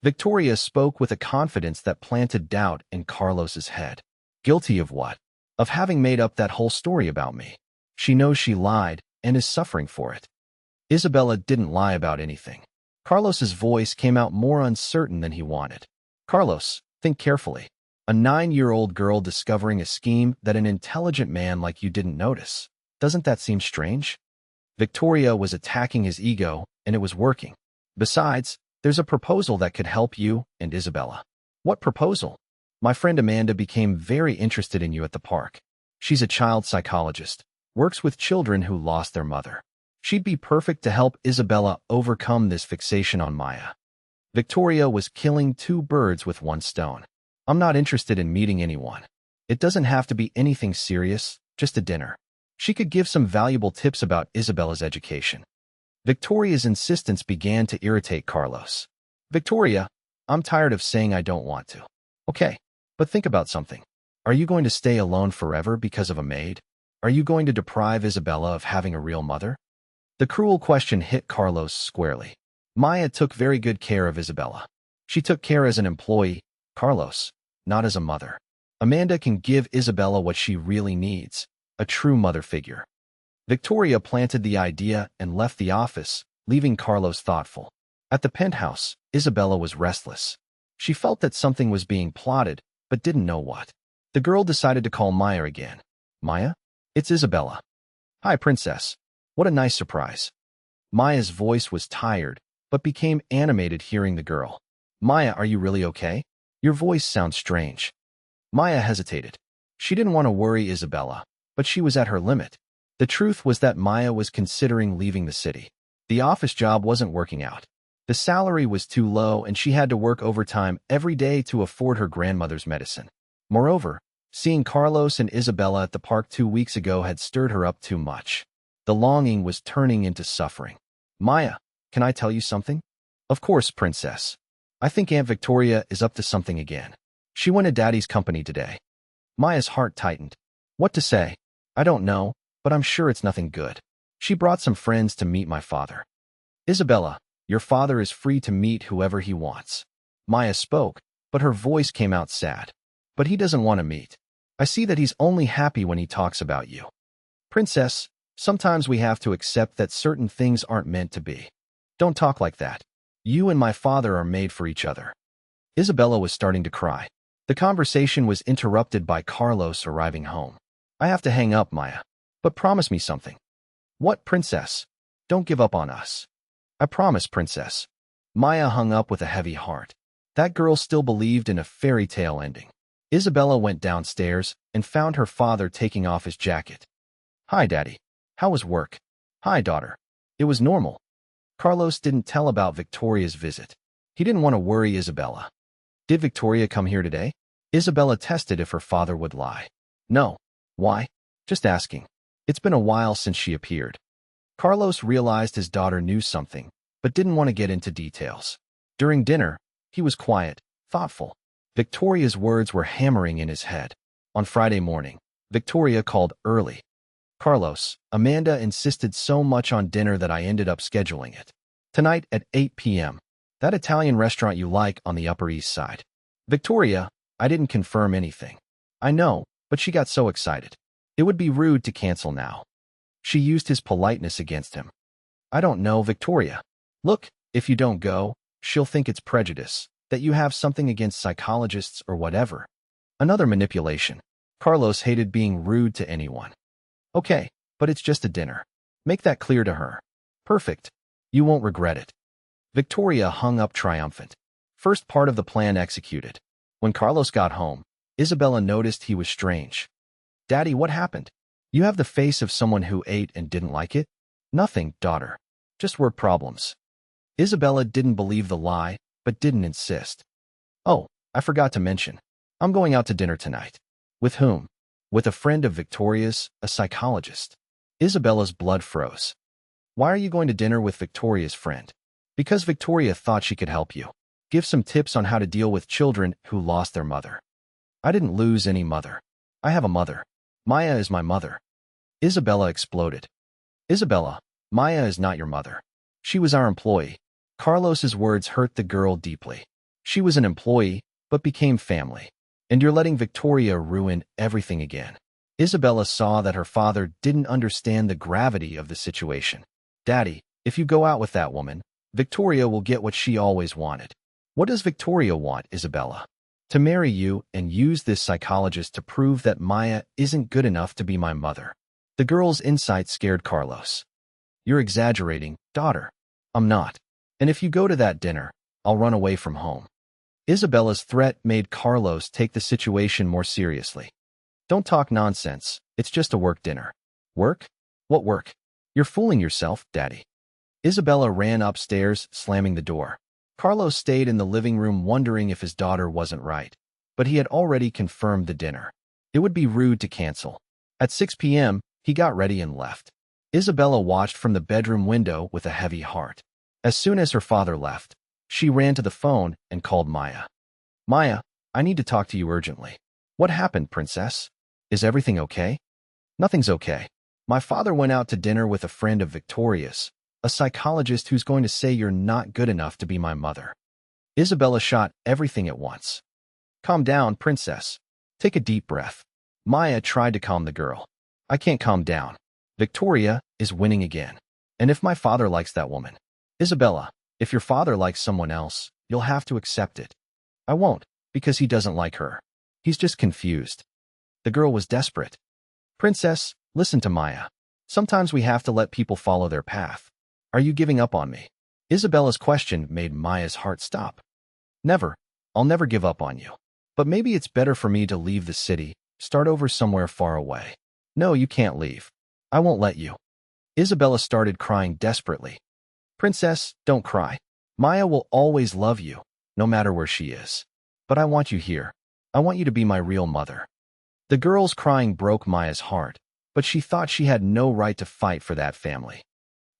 Victoria spoke with a confidence that planted doubt in Carlos's head. Guilty of what? Of having made up that whole story about me. She knows she lied and is suffering for it. Isabella didn't lie about anything. Carlos's voice came out more uncertain than he wanted. Carlos, think carefully. A 9-year-old girl discovering a scheme that an intelligent man like you didn't notice. Doesn't that seem strange? Victoria was attacking his ego, and it was working. Besides, there's a proposal that could help you and Isabella. What proposal? My friend Amanda became very interested in you at the park. She's a child psychologist, works with children who lost their mother. She'd be perfect to help Isabella overcome this fixation on Maya. Victoria was killing 2 birds with 1 stone. I'm not interested in meeting anyone. It doesn't have to be anything serious, just a dinner. She could give some valuable tips about Isabella's education. Victoria's insistence began to irritate Carlos. Victoria, I'm tired of saying I don't want to. Okay, but think about something. Are you going to stay alone forever because of a maid? Are you going to deprive Isabella of having a real mother? The cruel question hit Carlos squarely. Maya took very good care of Isabella. She took care as an employee, Carlos, not as a mother. Amanda can give Isabella what she really needs, a true mother figure. Victoria planted the idea and left the office, leaving Carlos thoughtful. At the penthouse, Isabella was restless. She felt that something was being plotted, but didn't know what. The girl decided to call Maya again. Maya? It's Isabella. Hi, princess. What a nice surprise. Maya's voice was tired, but became animated hearing the girl. Maya, are you really okay? Your voice sounds strange. Maya hesitated. She didn't want to worry Isabella, but she was at her limit. The truth was that Maya was considering leaving the city. The office job wasn't working out. The salary was too low and she had to work overtime every day to afford her grandmother's medicine. Moreover, seeing Carlos and Isabella at the park 2 weeks ago had stirred her up too much. The longing was turning into suffering. Maya, can I tell you something? Of course, princess. I think Aunt Victoria is up to something again. She went to Daddy's company today. Maya's heart tightened. What to say? I don't know, but I'm sure it's nothing good. She brought some friends to meet my father. Isabella, your father is free to meet whoever he wants. Maya spoke, but her voice came out sad. But he doesn't want to meet. I see that he's only happy when he talks about you. Princess, sometimes we have to accept that certain things aren't meant to be. Don't talk like that. You and my father are made for each other. Isabella was starting to cry. The conversation was interrupted by Carlos arriving home. I have to hang up, Maya. But promise me something. What, princess? Don't give up on us. I promise, princess. Maya hung up with a heavy heart. That girl still believed in a fairy tale ending. Isabella went downstairs and found her father taking off his jacket. Hi, Daddy. How was work? Hi, daughter. It was normal. Carlos didn't tell about Victoria's visit. He didn't want to worry Isabella. Did Victoria come here today? Isabella tested if her father would lie. No. Why? Just asking. It's been a while since she appeared. Carlos realized his daughter knew something, but didn't want to get into details. During dinner, he was quiet, thoughtful. Victoria's words were hammering in his head. On Friday morning, Victoria called early. Carlos, Amanda insisted so much on dinner that I ended up scheduling it. Tonight at 8 p.m. That Italian restaurant you like on the Upper East Side. Victoria, I didn't confirm anything. I know, but she got so excited. It would be rude to cancel now. She used his politeness against him. I don't know, Victoria. Look, if you don't go, she'll think it's prejudice, that you have something against psychologists or whatever. Another manipulation. Carlos hated being rude to anyone. Okay, but it's just a dinner. Make that clear to her. Perfect. You won't regret it. Victoria hung up triumphant. First part of the plan executed. When Carlos got home, Isabella noticed he was strange. Daddy, what happened? You have the face of someone who ate and didn't like it? Nothing, daughter. Just work problems. Isabella didn't believe the lie, but didn't insist. Oh, I forgot to mention. I'm going out to dinner tonight. With whom? With a friend of Victoria's, a psychologist. Isabella's blood froze. Why are you going to dinner with Victoria's friend? Because Victoria thought she could help you. Give some tips on how to deal with children who lost their mother. I didn't lose any mother. I have a mother. Maya is my mother. Isabella exploded. Isabella, Maya is not your mother. She was our employee. Carlos's words hurt the girl deeply. She was an employee, but became family. And you're letting Victoria ruin everything again. Isabella saw that her father didn't understand the gravity of the situation. Daddy, if you go out with that woman, Victoria will get what she always wanted. What does Victoria want, Isabella? To marry you and use this psychologist to prove that Maya isn't good enough to be my mother. The girl's insight scared Carlos. You're exaggerating, daughter. I'm not. And if you go to that dinner, I'll run away from home. Isabella's threat made Carlos take the situation more seriously. Don't talk nonsense. It's just a work dinner. Work? What work? You're fooling yourself, Daddy. Isabella ran upstairs, slamming the door. Carlos stayed in the living room wondering if his daughter wasn't right, but he had already confirmed the dinner. It would be rude to cancel. At 6 p.m., he got ready and left. Isabella watched from the bedroom window with a heavy heart. As soon as her father left, she ran to the phone and called Maya. Maya, I need to talk to you urgently. What happened, princess? Is everything okay? Nothing's okay. My father went out to dinner with a friend of Victoria's, a psychologist who's going to say you're not good enough to be my mother. Isabella shot everything at once. Calm down, princess. Take a deep breath. Maya tried to calm the girl. I can't calm down. Victoria is winning again. And if my father likes that woman, Isabella, if your father likes someone else, you'll have to accept it. I won't, because he doesn't like her. He's just confused. The girl was desperate. Princess, listen to Maya. Sometimes we have to let people follow their path. Are you giving up on me? Isabella's question made Maya's heart stop. Never. I'll never give up on you. But maybe it's better for me to leave the city, start over somewhere far away. No, you can't leave. I won't let you. Isabella started crying desperately. Princess, don't cry. Maya will always love you, no matter where she is. But I want you here. I want you to be my real mother. The girl's crying broke Maya's heart, but she thought she had no right to fight for that family.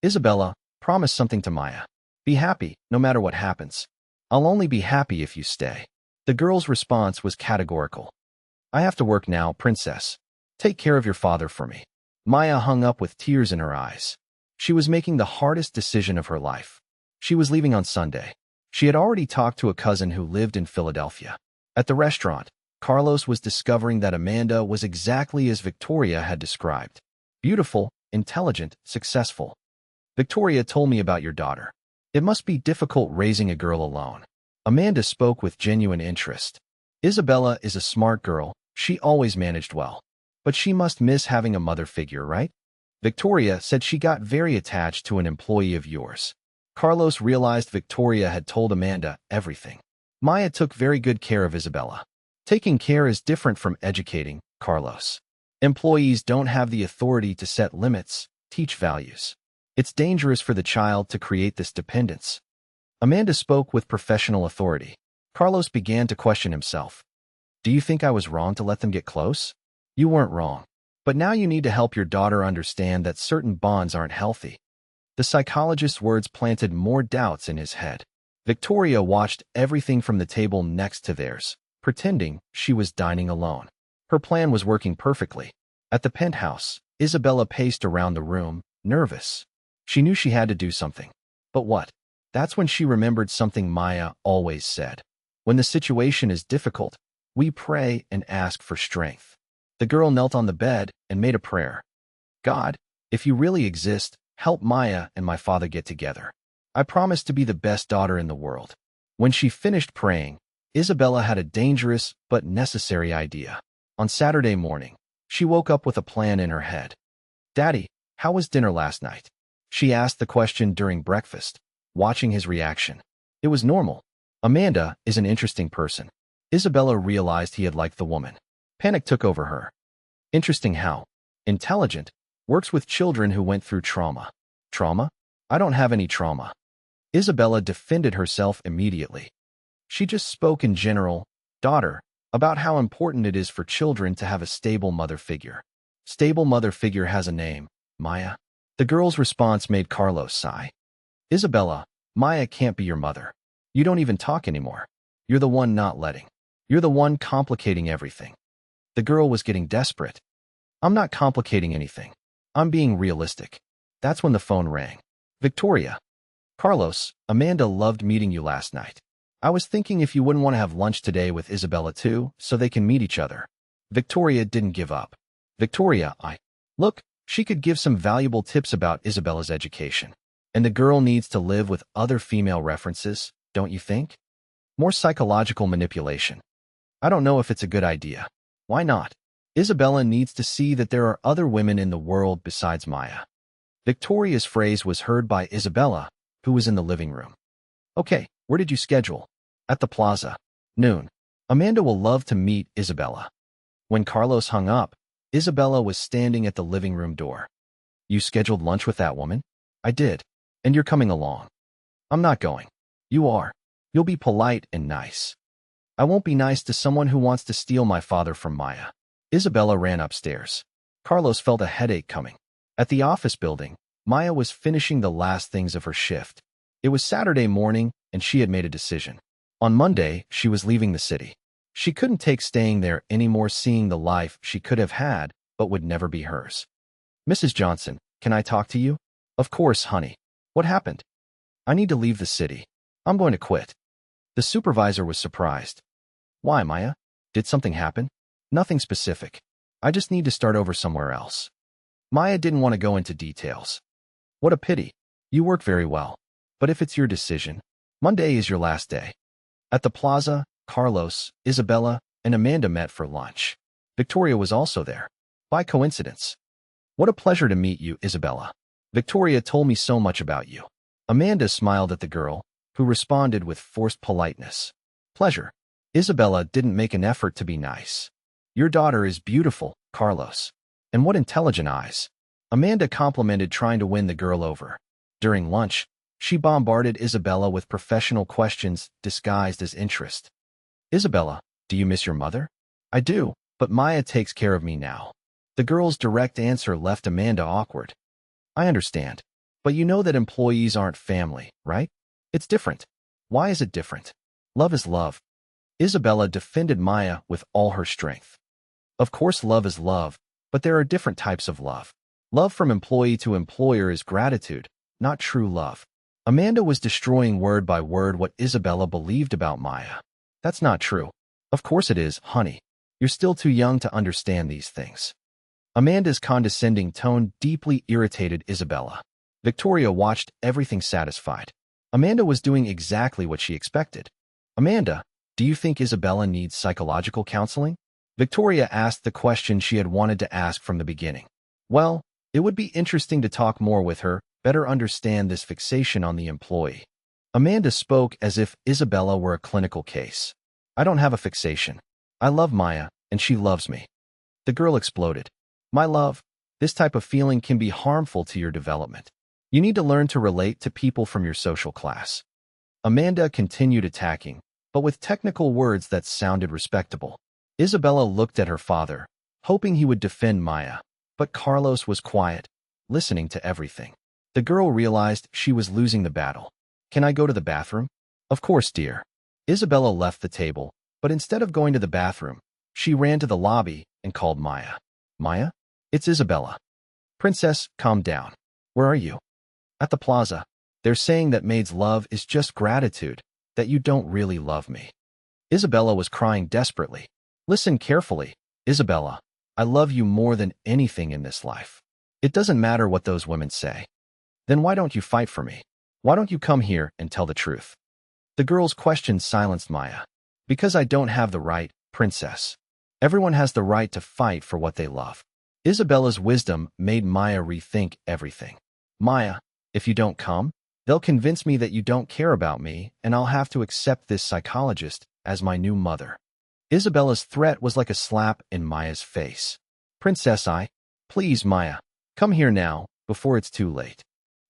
Isabella, promise something to Maya. Be happy, no matter what happens. I'll only be happy if you stay. The girl's response was categorical. I have to work now, princess. Take care of your father for me. Maya hung up with tears in her eyes. She was making the hardest decision of her life. She was leaving on Sunday. She had already talked to a cousin who lived in Philadelphia. At the restaurant, Carlos was discovering that Amanda was exactly as Victoria had described. Beautiful, intelligent, successful. Victoria told me about your daughter. It must be difficult raising a girl alone. Amanda spoke with genuine interest. Isabella is a smart girl. She always managed well. But she must miss having a mother figure, right? Victoria said she got very attached to an employee of yours. Carlos realized Victoria had told Amanda everything. Maya took very good care of Isabella. Taking care is different from educating, Carlos. Employees don't have the authority to set limits, teach values. It's dangerous for the child to create this dependence. Amanda spoke with professional authority. Carlos began to question himself. Do you think I was wrong to let them get close? You weren't wrong. But now you need to help your daughter understand that certain bonds aren't healthy. The psychologist's words planted more doubts in his head. Victoria watched everything from the table next to theirs, pretending she was dining alone. Her plan was working perfectly. At the penthouse, Isabella paced around the room, nervous. She knew she had to do something. But what? That's when she remembered something Maya always said. When the situation is difficult, we pray and ask for strength. The girl knelt on the bed and made a prayer. God, if you really exist, help Maya and my father get together. I promise to be the best daughter in the world. When she finished praying, Isabella had a dangerous but necessary idea. On Saturday morning, she woke up with a plan in her head. Daddy, how was dinner last night? She asked the question during breakfast, watching his reaction. It was normal. Amanda is an interesting person. Isabella realized he had liked the woman. Panic took over her. Interesting how? Intelligent. Works with children who went through trauma. Trauma? I don't have any trauma. Isabella defended herself immediately. She just spoke in general, daughter, about how important it is for children to have a stable mother figure. Stable mother figure has a name, Maya. The girl's response made Carlos sigh. Isabella, Maya can't be your mother. You don't even talk anymore. You're the one not letting. You're the one complicating everything. The girl was getting desperate. I'm not complicating anything. I'm being realistic. That's when the phone rang. Victoria. Carlos, Amanda loved meeting you last night. I was thinking if you wouldn't want to have lunch today with Isabella too, so they can meet each other. Victoria didn't give up. Victoria, Look, she could give some valuable tips about Isabella's education. And the girl needs to live with other female references, don't you think? More psychological manipulation. I don't know if it's a good idea. Why not? Isabella needs to see that there are other women in the world besides Maya. Victoria's phrase was heard by Isabella, who was in the living room. Okay, where did you schedule? At the plaza. Noon. Amanda will love to meet Isabella. When Carlos hung up, Isabella was standing at the living room door. You scheduled lunch with that woman? I did. And you're coming along. I'm not going. You are. You'll be polite and nice. I won't be nice to someone who wants to steal my father from Maya. Isabella ran upstairs. Carlos felt a headache coming. At the office building, Maya was finishing the last things of her shift. It was Saturday morning, and she had made a decision. On Monday, she was leaving the city. She couldn't take staying there anymore, seeing the life she could have had, but would never be hers. Mrs. Johnson, can I talk to you? Of course, honey. What happened? I need to leave the city. I'm going to quit. The supervisor was surprised. Why, Maya? Did something happen? Nothing specific. I just need to start over somewhere else. Maya didn't want to go into details. What a pity. You work very well. But if it's your decision, Monday is your last day. At the plaza, Carlos, Isabella, and Amanda met for lunch. Victoria was also there. By coincidence. What a pleasure to meet you, Isabella. Victoria told me so much about you. Amanda smiled at the girl, who responded with forced politeness. Pleasure. Isabella didn't make an effort to be nice. Your daughter is beautiful, Carlos. And what intelligent eyes. Amanda complimented, trying to win the girl over. During lunch, she bombarded Isabella with professional questions disguised as interest. Isabella, do you miss your mother? I do, but Maya takes care of me now. The girl's direct answer left Amanda awkward. I understand. But you know that employees aren't family, right? It's different. Why is it different? Love is love. Isabella defended Maya with all her strength. Of course love is love, but there are different types of love. Love from employee to employer is gratitude, not true love. Amanda was destroying word by word what Isabella believed about Maya. That's not true. Of course it is, honey. You're still too young to understand these things. Amanda's condescending tone deeply irritated Isabella. Victoria watched everything satisfied. Amanda was doing exactly what she expected. Amanda, do you think Isabella needs psychological counseling? Victoria asked the question she had wanted to ask from the beginning. Well, it would be interesting to talk more with her, better understand this fixation on the employee. Amanda spoke as if Isabella were a clinical case. I don't have a fixation. I love Maya, and she loves me. The girl exploded. My love, this type of feeling can be harmful to your development. You need to learn to relate to people from your social class. Amanda continued attacking, but with technical words that sounded respectable. Isabella looked at her father, hoping he would defend Maya, But Carlos was quiet, listening to everything. The girl realized she was losing the battle. Can I go to the bathroom? Of course, dear. Isabella left the table, but instead of going to the bathroom, she ran to the lobby and called Maya. Maya? It's Isabella. Princess, calm down. Where are you? At the plaza. They're saying that Maid's love is just gratitude, that you don't really love me. Isabella was crying desperately. Listen carefully, Isabella. I love you more than anything in this life. It doesn't matter what those women say. Then why don't you fight for me? Why don't you come here and tell the truth? The girl's question silenced Maya. Because I don't have the right, princess. Everyone has the right to fight for what they love. Isabella's wisdom made Maya rethink everything. Maya, if you don't come, they'll convince me that you don't care about me, and I'll have to accept this psychologist as my new mother. Isabella's threat was like a slap in Maya's face. Princess please Maya, come here now, before it's too late.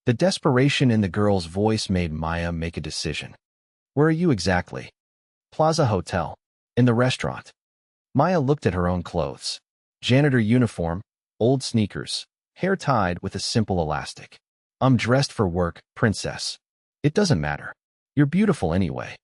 The desperation in the girl's voice made Maya make a decision. Where are you exactly? Plaza Hotel. In the restaurant. Maya looked at her own clothes. Janitor uniform, old sneakers, hair tied with a simple elastic. I'm dressed for work, princess. It doesn't matter. You're beautiful anyway.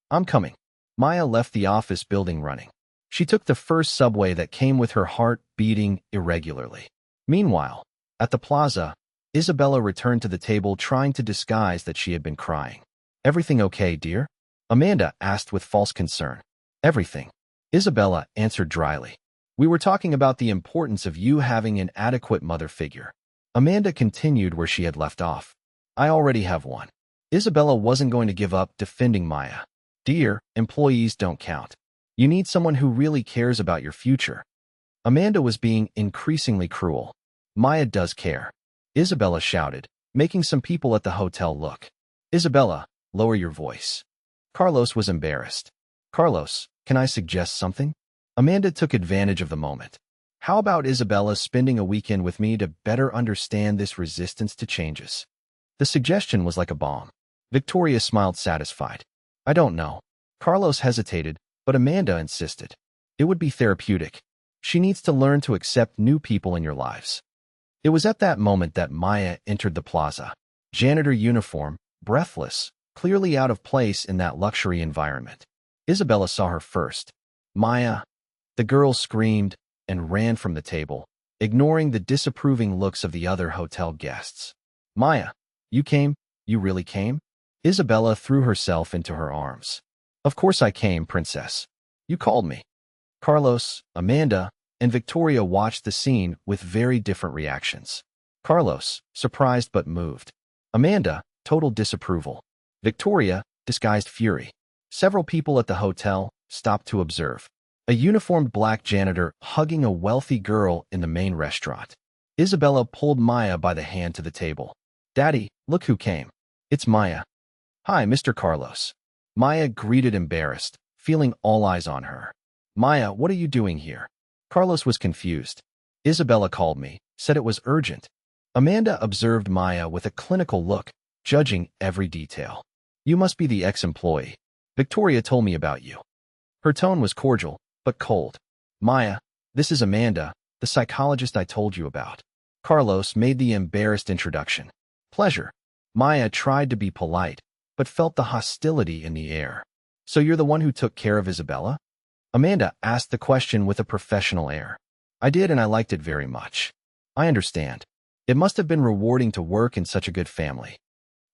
I'm coming. Maya left the office building running. She took the first subway that came with her heart beating irregularly. Meanwhile, at the plaza, Isabella returned to the table trying to disguise that she had been crying. Everything okay, dear? Amanda asked with false concern. Everything. Isabella answered dryly. We were talking about the importance of you having an adequate mother figure. Amanda continued where she had left off. I already have one. Isabella wasn't going to give up defending Maya. Dear, employees don't count. You need someone who really cares about your future. Amanda was being increasingly cruel. Maya does care. Isabella shouted, making some people at the hotel look. Isabella, lower your voice. Carlos was embarrassed. Carlos, can I suggest something? Amanda took advantage of the moment. How about Isabella spending a weekend with me to better understand this resistance to changes? The suggestion was like a bomb. Victoria smiled satisfied. I don't know. Carlos hesitated, but Amanda insisted. It would be therapeutic. She needs to learn to accept new people in your lives. It was at that moment that Maya entered the plaza. Janitor uniform, breathless, clearly out of place in that luxury environment. Isabella saw her first. Maya. The girl screamed and ran from the table, ignoring the disapproving looks of the other hotel guests. Maya, you came? You really came? Isabella threw herself into her arms. Of course I came, princess. You called me. Carlos, Amanda, and Victoria watched the scene with very different reactions. Carlos, surprised but moved. Amanda, total disapproval. Victoria, disguised fury. Several people at the hotel stopped to observe. A uniformed black janitor hugging a wealthy girl in the main restaurant. Isabella pulled Maya by the hand to the table. Daddy, look who came. It's Maya. Hi, Mr. Carlos. Maya greeted embarrassed, feeling all eyes on her. Maya, what are you doing here? Carlos was confused. Isabella called me, said it was urgent. Amanda observed Maya with a clinical look, judging every detail. You must be the ex-employee. Victoria told me about you. Her tone was cordial, but cold. Maya, this is Amanda, the psychologist I told you about. Carlos made the embarrassed introduction. Pleasure. Maya tried to be polite, but felt the hostility in the air. So you're the one who took care of Isabella? Amanda asked the question with a professional air. I did, and I liked it very much. I understand. It must have been rewarding to work in such a good family.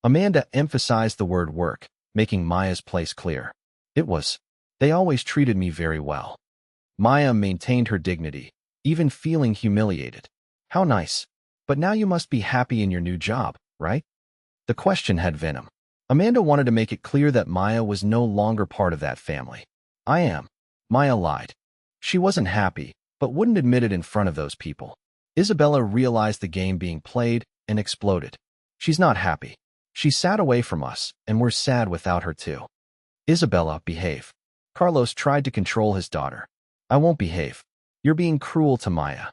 Amanda emphasized the word work, making Maya's place clear. It was. They always treated me very well. Maya maintained her dignity, even feeling humiliated. How nice. But now you must be happy in your new job, right? The question had venom. Amanda wanted to make it clear that Maya was no longer part of that family. I am. Maya lied. She wasn't happy, but wouldn't admit it in front of those people. Isabella realized the game being played and exploded. She's not happy. She sat away from us, and we're sad without her too. Isabella, behave. Carlos tried to control his daughter. I won't behave. You're being cruel to Maya.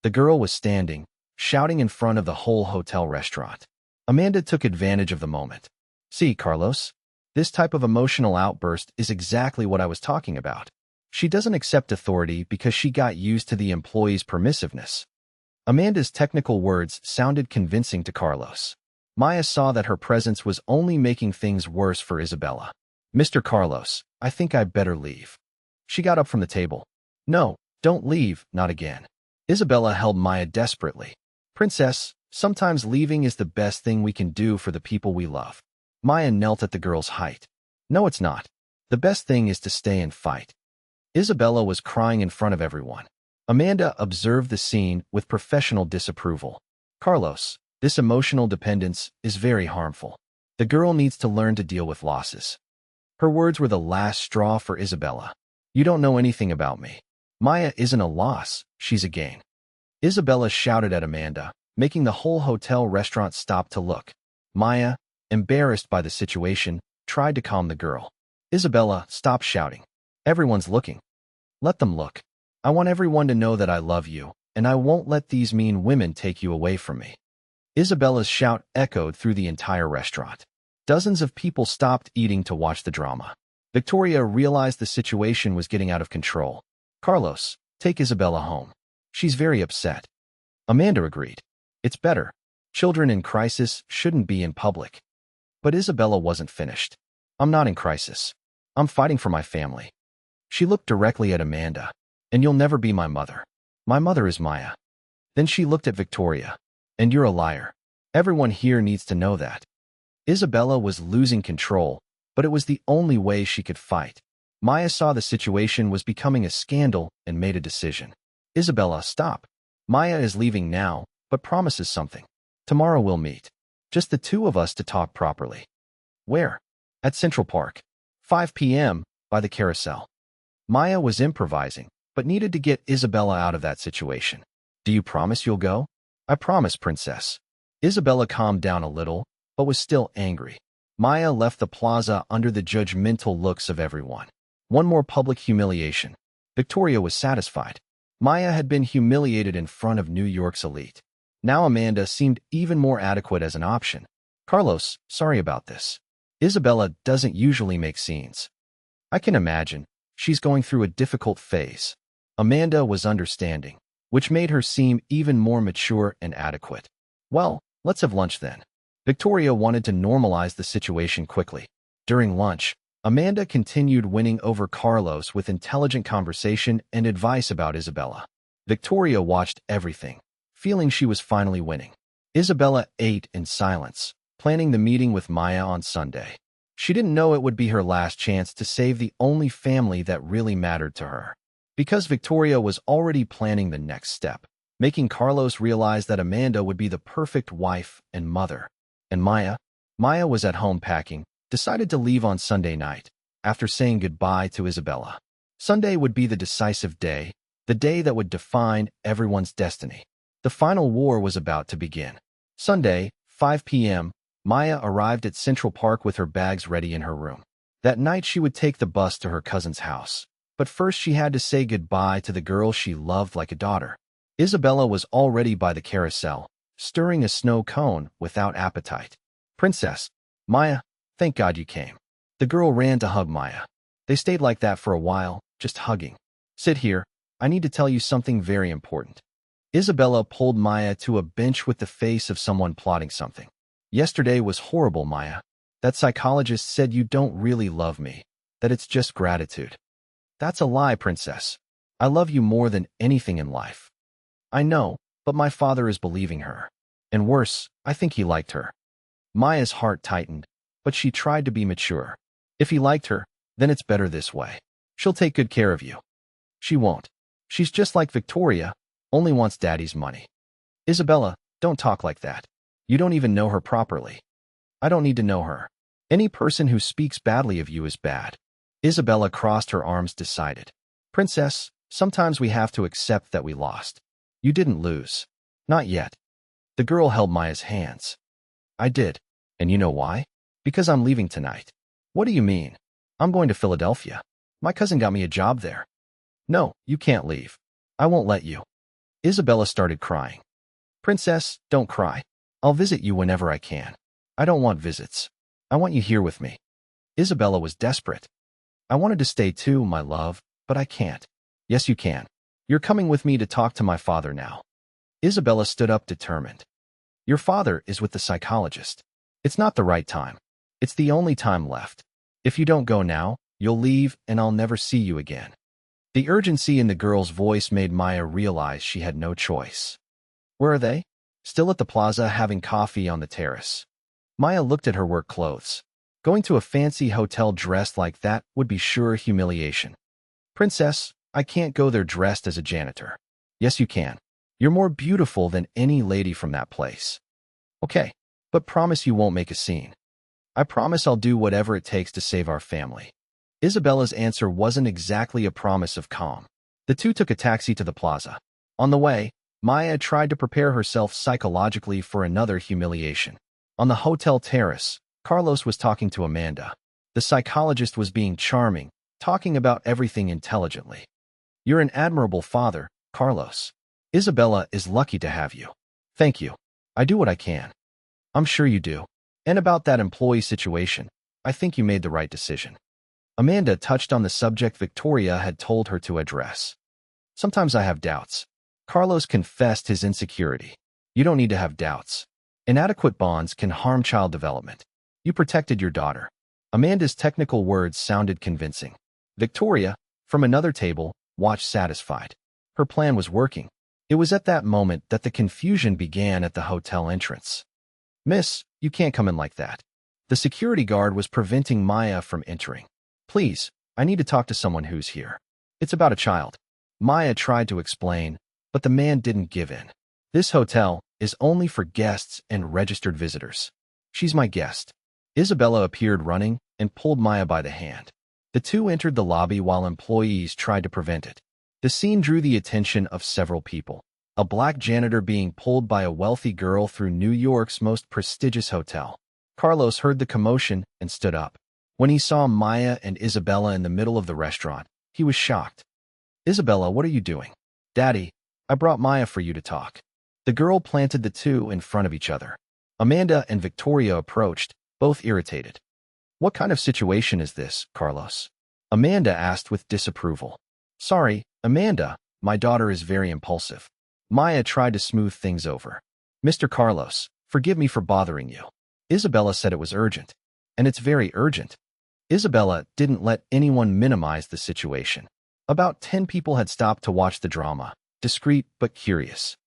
The girl was standing, shouting in front of the whole hotel restaurant. Amanda took advantage of the moment. See, Carlos? This type of emotional outburst is exactly what I was talking about. She doesn't accept authority because she got used to the employee's permissiveness. Amanda's technical words sounded convincing to Carlos. Maya saw that her presence was only making things worse for Isabella. Mr. Carlos, I think I'd better leave. She got up from the table. No, don't leave, not again. Isabella held Maya desperately. Princess, sometimes leaving is the best thing we can do for the people we love. Maya knelt at the girl's height. No, it's not. The best thing is to stay and fight. Isabella was crying in front of everyone. Amanda observed the scene with professional disapproval. Carlos, this emotional dependence is very harmful. The girl needs to learn to deal with losses. Her words were the last straw for Isabella. You don't know anything about me. Maya isn't a loss, she's a gain. Isabella shouted at Amanda, making the whole hotel restaurant stop to look. Maya, embarrassed by the situation, tried to calm the girl. Isabella, stop shouting. Everyone's looking. Let them look. I want everyone to know that I love you, and I won't let these mean women take you away from me. Isabella's shout echoed through the entire restaurant. Dozens of people stopped eating to watch the drama. Victoria realized the situation was getting out of control. Carlos, take Isabella home. She's very upset. Amanda agreed. It's better. Children in crisis shouldn't be in public. But Isabella wasn't finished. I'm not in crisis. I'm fighting for my family. She looked directly at Amanda. And you'll never be my mother. My mother is Maya. Then she looked at Victoria. And you're a liar. Everyone here needs to know that. Isabella was losing control, but it was the only way she could fight. Maya saw the situation was becoming a scandal and made a decision. Isabella, stop. Maya is leaving now, but promises something. Tomorrow we'll meet. Just the two of us to talk properly. Where? At Central Park. 5 p.m., by the carousel. Maya was improvising, but needed to get Isabella out of that situation. Do you promise you'll go? I promise, princess. Isabella calmed down a little, but was still angry. Maya left the plaza under the judgmental looks of everyone. One more public humiliation. Victoria was satisfied. Maya had been humiliated in front of New York's elite. Now Amanda seemed even more adequate as an option. Carlos, sorry about this. Isabella doesn't usually make scenes. I can imagine. She's going through a difficult phase. Amanda was understanding, which made her seem even more mature and adequate. Well, let's have lunch then. Victoria wanted to normalize the situation quickly. During lunch, Amanda continued winning over Carlos with intelligent conversation and advice about Isabella. Victoria watched everything, feeling she was finally winning. Isabella ate in silence, planning the meeting with Maya on Sunday. She didn't know it would be her last chance to save the only family that really mattered to her. Because Victoria was already planning the next step, making Carlos realize that Amanda would be the perfect wife and mother. And Maya was at home packing, decided to leave on Sunday night, after saying goodbye to Isabella. Sunday would be the decisive day, the day that would define everyone's destiny. The final war was about to begin. Sunday, 5 p.m., Maya arrived at Central Park with her bags ready in her room. That night she would take the bus to her cousin's house. But first she had to say goodbye to the girl she loved like a daughter. Isabella was already by the carousel, stirring a snow cone without appetite. Princess, Maya, thank God you came. The girl ran to hug Maya. They stayed like that for a while, just hugging. Sit here, I need to tell you something very important. Isabella pulled Maya to a bench with the face of someone plotting something. Yesterday was horrible, Maya. That psychologist said you don't really love me, that it's just gratitude. That's a lie, princess. I love you more than anything in life. I know, but my father is believing her. And worse, I think he liked her. Maya's heart tightened, but she tried to be mature. If he liked her, then it's better this way. She'll take good care of you. She won't. She's just like Victoria, only wants daddy's money. Isabella, don't talk like that. You don't even know her properly. I don't need to know her. Any person who speaks badly of you is bad. Isabella crossed her arms, decided. Princess, sometimes we have to accept that we lost. You didn't lose. Not yet. The girl held Maya's hands. I did. And you know why? Because I'm leaving tonight. What do you mean? I'm going to Philadelphia. My cousin got me a job there. No, you can't leave. I won't let you. Isabella started crying. Princess, don't cry. I'll visit you whenever I can. I don't want visits. I want you here with me. Isabella was desperate. I wanted to stay too, my love, but I can't. Yes, you can. You're coming with me to talk to my father now. Isabella stood up determined. Your father is with the psychologist. It's not the right time. It's the only time left. If you don't go now, you'll leave and I'll never see you again. The urgency in the girl's voice made Maya realize she had no choice. Where are they? Still at the plaza having coffee on the terrace. Maya looked at her work clothes. Going to a fancy hotel dressed like that would be sure humiliation. Princess, I can't go there dressed as a janitor. Yes, you can. You're more beautiful than any lady from that place. Okay, but promise you won't make a scene. I promise I'll do whatever it takes to save our family. Isabella's answer wasn't exactly a promise of calm. The two took a taxi to the plaza. On the way, Maya tried to prepare herself psychologically for another humiliation. On the hotel terrace, Carlos was talking to Amanda. The psychologist was being charming, talking about everything intelligently. You're an admirable father, Carlos. Isabella is lucky to have you. Thank you. I do what I can. I'm sure you do. And about that employee situation, I think you made the right decision. Amanda touched on the subject Victoria had told her to address. Sometimes I have doubts. Carlos confessed his insecurity. You don't need to have doubts. Inadequate bonds can harm child development. You protected your daughter. Amanda's technical words sounded convincing. Victoria, from another table, watched satisfied. Her plan was working. It was at that moment that the confusion began at the hotel entrance. Miss, you can't come in like that. The security guard was preventing Maya from entering. Please, I need to talk to someone who's here. It's about a child. Maya tried to explain, but the man didn't give in. This hotel is only for guests and registered visitors. She's my guest. Isabella appeared running and pulled Maya by the hand. The two entered the lobby while employees tried to prevent it. The scene drew the attention of several people. A black janitor being pulled by a wealthy girl through New York's most prestigious hotel. Carlos heard the commotion and stood up. When he saw Maya and Isabella in the middle of the restaurant, he was shocked. Isabella, what are you doing? Daddy, I brought Maya for you to talk. The girl planted the two in front of each other. Amanda and Victoria approached, both irritated. What kind of situation is this, Carlos? Amanda asked with disapproval. Sorry, Amanda, my daughter is very impulsive. Maya tried to smooth things over. Mr. Carlos, forgive me for bothering you. Isabella said it was urgent. And it's very urgent. Isabella didn't let anyone minimize the situation. About 10 people had stopped to watch the drama, discreet but curious.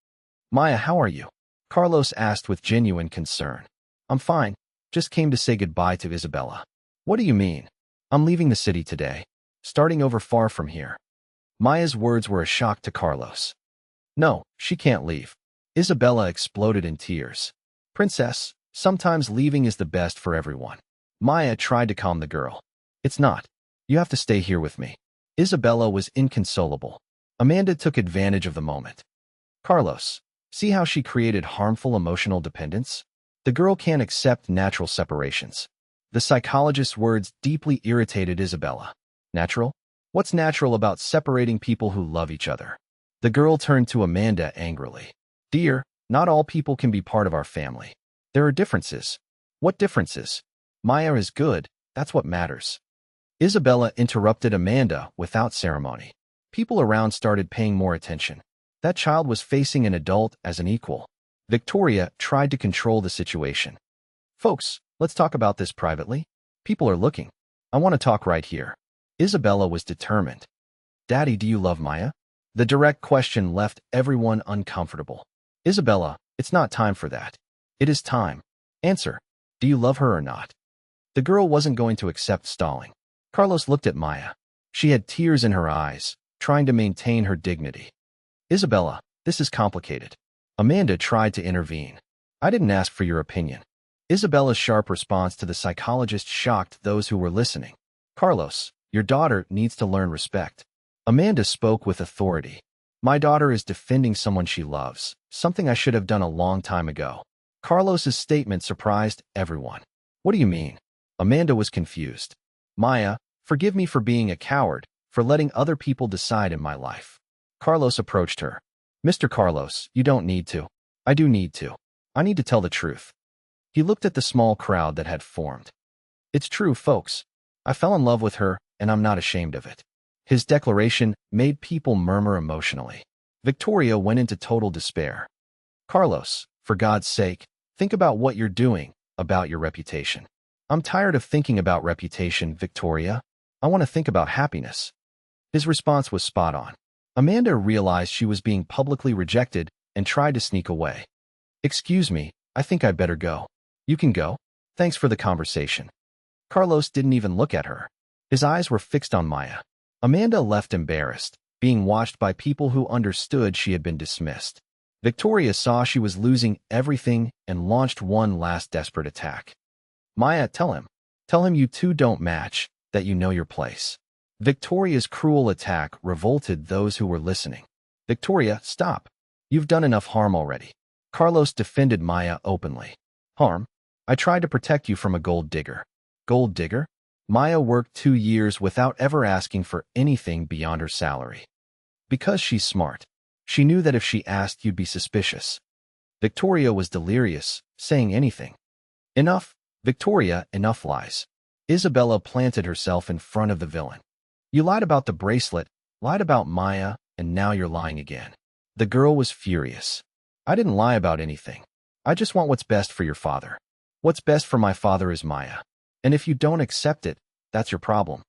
Maya, how are you? Carlos asked with genuine concern. I'm fine. Just came to say goodbye to Isabella. What do you mean? I'm leaving the city today. Starting over far from here. Maya's words were a shock to Carlos. No, she can't leave. Isabella exploded in tears. Princess, sometimes leaving is the best for everyone. Maya tried to calm the girl. It's not. You have to stay here with me. Isabella was inconsolable. Amanda took advantage of the moment. Carlos, see how she created harmful emotional dependence? The girl can't accept natural separations. The psychologist's words deeply irritated Isabella. Natural? What's natural about separating people who love each other? The girl turned to Amanda angrily. Dear, not all people can be part of our family. There are differences. What differences? Maya is good, that's what matters. Isabella interrupted Amanda without ceremony. People around started paying more attention. That child was facing an adult as an equal. Victoria tried to control the situation. Folks, let's talk about this privately. People are looking. I want to talk right here. Isabella was determined. Daddy, do you love Maya? The direct question left everyone uncomfortable. Isabella, it's not time for that. It is time. Answer. Do you love her or not? The girl wasn't going to accept stalling. Carlos looked at Maya. She had tears in her eyes, trying to maintain her dignity. Isabella, this is complicated. Amanda tried to intervene. I didn't ask for your opinion. Isabella's sharp response to the psychologist shocked those who were listening. Carlos, your daughter needs to learn respect. Amanda spoke with authority. My daughter is defending someone she loves, something I should have done a long time ago. Carlos's statement surprised everyone. What do you mean? Amanda was confused. Maya, forgive me for being a coward, for letting other people decide in my life. Carlos approached her. Mr. Carlos, you don't need to. I do need to. I need to tell the truth. He looked at the small crowd that had formed. It's true, folks. I fell in love with her, and I'm not ashamed of it. His declaration made people murmur emotionally. Victoria went into total despair. Carlos, for God's sake, think about what you're doing, about your reputation. I'm tired of thinking about reputation, Victoria. I want to think about happiness. His response was spot on. Amanda realized she was being publicly rejected and tried to sneak away. Excuse me, I think I'd better go. You can go. Thanks for the conversation. Carlos didn't even look at her. His eyes were fixed on Maya. Amanda left embarrassed, being watched by people who understood she had been dismissed. Victoria saw she was losing everything and launched one last desperate attack. Maya, tell him. Tell him you two don't match, that you know your place. Victoria's cruel attack revolted those who were listening. Victoria, stop. You've done enough harm already. Carlos defended Maya openly. Harm? I tried to protect you from a gold digger. Gold digger? Maya worked 2 years without ever asking for anything beyond her salary. Because she's smart. She knew that if she asked, you'd be suspicious. Victoria was delirious, saying anything. Enough, Victoria, enough lies. Isabella planted herself in front of the villain. You lied about the bracelet, lied about Maya, and now you're lying again. The girl was furious. I didn't lie about anything. I just want what's best for your father. What's best for my father is Maya. And if you don't accept it, that's your problem.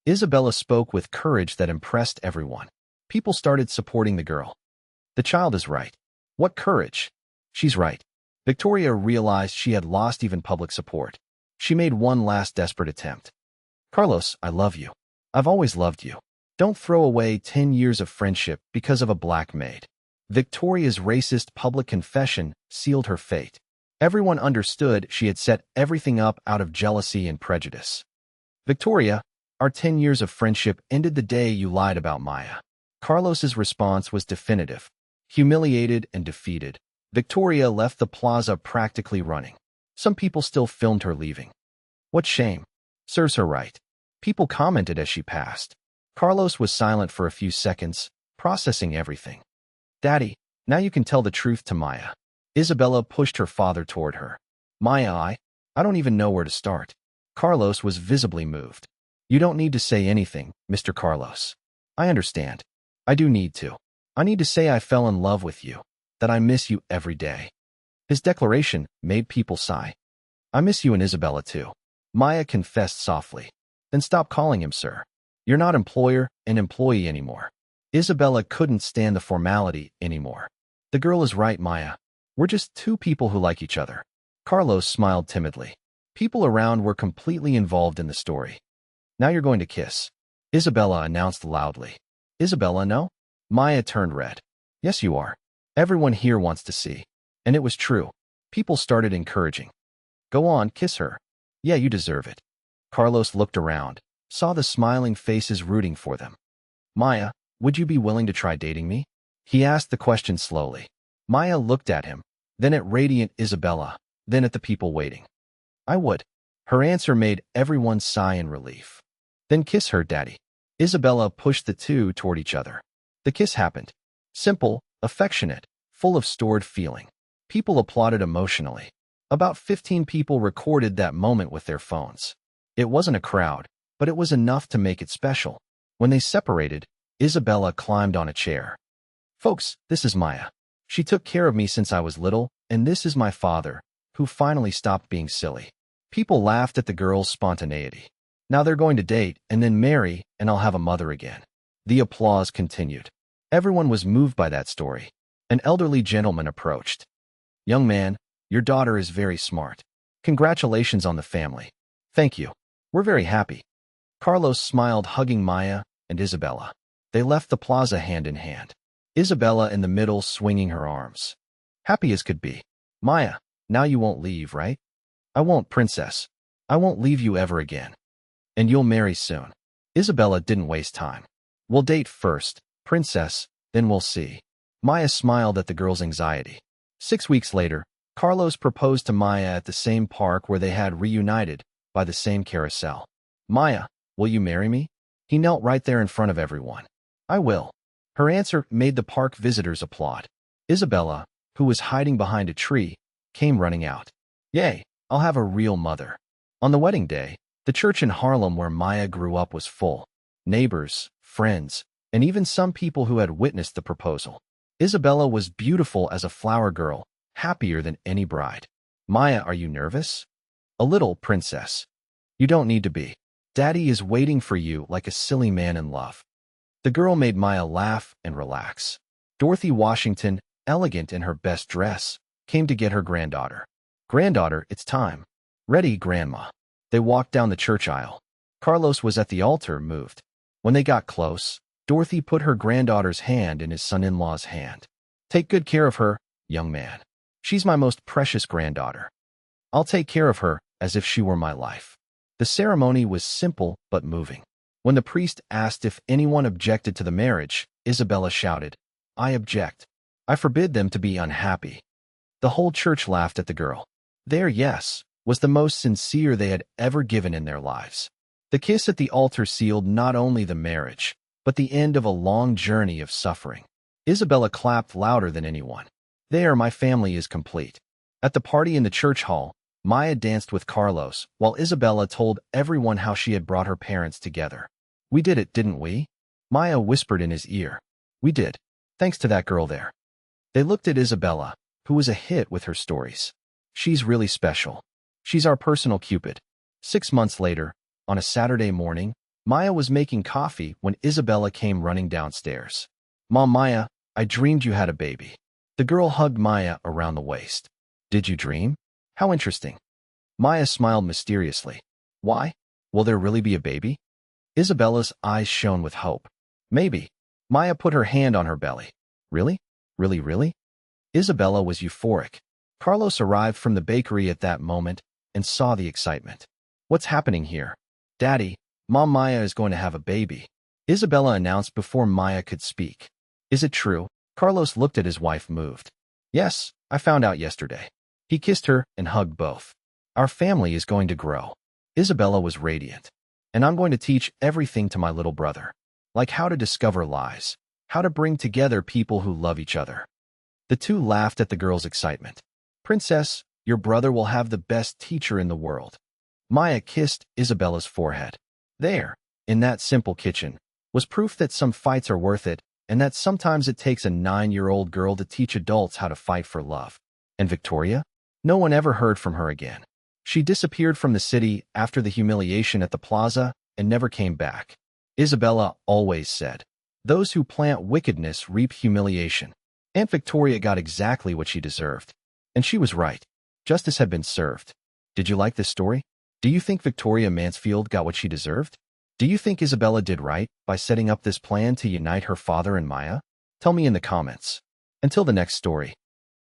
Isabella spoke with courage that impressed everyone. People started supporting the girl. The child is right. What courage? She's right. Victoria realized she had lost even public support. She made one last desperate attempt. Carlos, I love you. I've always loved you. Don't throw away 10 years of friendship because of a black maid. Victoria's racist public confession sealed her fate. Everyone understood she had set everything up out of jealousy and prejudice. Victoria, our 10 years of friendship ended the day you lied about Maya. Carlos's response was definitive. Humiliated and defeated, Victoria left the plaza practically running. Some people still filmed her leaving. What shame. Serves her right. People commented as she passed. Carlos was silent for a few seconds, processing everything. Daddy, now you can tell the truth to Maya. Isabella pushed her father toward her. Maya, I don't even know where to start. Carlos was visibly moved. You don't need to say anything, Mr. Carlos. I understand. I do need to. I need to say I fell in love with you, that I miss you every day. His declaration made people sigh. I miss you and Isabella too. Maya confessed softly. Then stop calling him sir. You're not employer and employee anymore. Isabella couldn't stand the formality anymore. The girl is right, Maya. We're just two people who like each other. Carlos smiled timidly. People around were completely involved in the story. Now you're going to kiss. Isabella announced loudly. Isabella, no? Maya turned red. Yes, you are. Everyone here wants to see. And it was true. People started encouraging. Go on, kiss her. Yeah, you deserve it. Carlos looked around, saw the smiling faces rooting for them. Maya, would you be willing to try dating me? He asked the question slowly. Maya looked at him, then at radiant Isabella, then at the people waiting. I would. Her answer made everyone sigh in relief. Then kiss her, Daddy. Isabella pushed the two toward each other. The kiss happened. Simple, affectionate, full of stored feeling. People applauded emotionally. About 15 people recorded that moment with their phones. It wasn't a crowd, but it was enough to make it special. When they separated, Isabella climbed on a chair. Folks, this is Maya. She took care of me since I was little, and this is my father, who finally stopped being silly. People laughed at the girl's spontaneity. Now they're going to date and then marry, and I'll have a mother again. The applause continued. Everyone was moved by that story. An elderly gentleman approached. Young man, your daughter is very smart. Congratulations on the family. Thank you. We're very happy. Carlos smiled, hugging Maya and Isabella. They left the plaza hand in hand. Isabella in the middle, swinging her arms. Happy as could be. Maya, now you won't leave, right? I won't, princess. I won't leave you ever again. And you'll marry soon. Isabella didn't waste time. We'll date first, princess, then we'll see. Maya smiled at the girl's anxiety. 6 weeks later, Carlos proposed to Maya at the same park where they had reunited by the same carousel. Maya, will you marry me? He knelt right there in front of everyone. I will. Her answer made the park visitors applaud. Isabella, who was hiding behind a tree, came running out. Yay, I'll have a real mother. On the wedding day, the church in Harlem where Maya grew up was full. Neighbors, friends, and even some people who had witnessed the proposal. Isabella was beautiful as a flower girl, happier than any bride. Maya, are you nervous? A little, princess. You don't need to be. Daddy is waiting for you like a silly man in love. The girl made Maya laugh and relax. Dorothy Washington, elegant in her best dress, came to get her granddaughter. Granddaughter, it's time. Ready, Grandma. They walked down the church aisle. Carlos was at the altar, moved. When they got close, Dorothy put her granddaughter's hand in his son-in-law's hand. Take good care of her, young man. She's my most precious granddaughter. I'll take care of her as if she were my life. The ceremony was simple but moving. When the priest asked if anyone objected to the marriage, Isabella shouted, I object. I forbid them to be unhappy. The whole church laughed at the girl. Their yes was the most sincere they had ever given in their lives. The kiss at the altar sealed not only the marriage, but the end of a long journey of suffering. Isabella clapped louder than anyone. There, my family is complete. At the party in the church hall, Maya danced with Carlos, while Isabella told everyone how she had brought her parents together. We did it, didn't we? Maya whispered in his ear. We did. Thanks to that girl there. They looked at Isabella, who was a hit with her stories. She's really special. She's our personal Cupid. 6 months later, on a Saturday morning, Maya was making coffee when Isabella came running downstairs. Mom, Maya, I dreamed you had a baby. The girl hugged Maya around the waist. Did you dream? How interesting. Maya smiled mysteriously. Why? Will there really be a baby? Isabella's eyes shone with hope. Maybe. Maya put her hand on her belly. Really? Really, really? Isabella was euphoric. Carlos arrived from the bakery at that moment and saw the excitement. What's happening here? Daddy, Mom, Maya is going to have a baby. Isabella announced before Maya could speak. Is it true? Carlos looked at his wife, moved. Yes, I found out yesterday. He kissed her and hugged both. Our family is going to grow. Isabella was radiant. And I'm going to teach everything to my little brother. Like how to discover lies, how to bring together people who love each other. The two laughed at the girl's excitement. Princess, your brother will have the best teacher in the world. Maya kissed Isabella's forehead. There, in that simple kitchen, was proof that some fights are worth it, and that sometimes it takes a 9-year-old girl to teach adults how to fight for love. And Victoria? No one ever heard from her again. She disappeared from the city after the humiliation at the plaza and never came back. Isabella always said, those who plant wickedness reap humiliation. Aunt Victoria got exactly what she deserved. And she was right. Justice had been served. Did you like this story? Do you think Victoria Mansfield got what she deserved? Do you think Isabella did right by setting up this plan to unite her father and Maya? Tell me in the comments. Until the next story.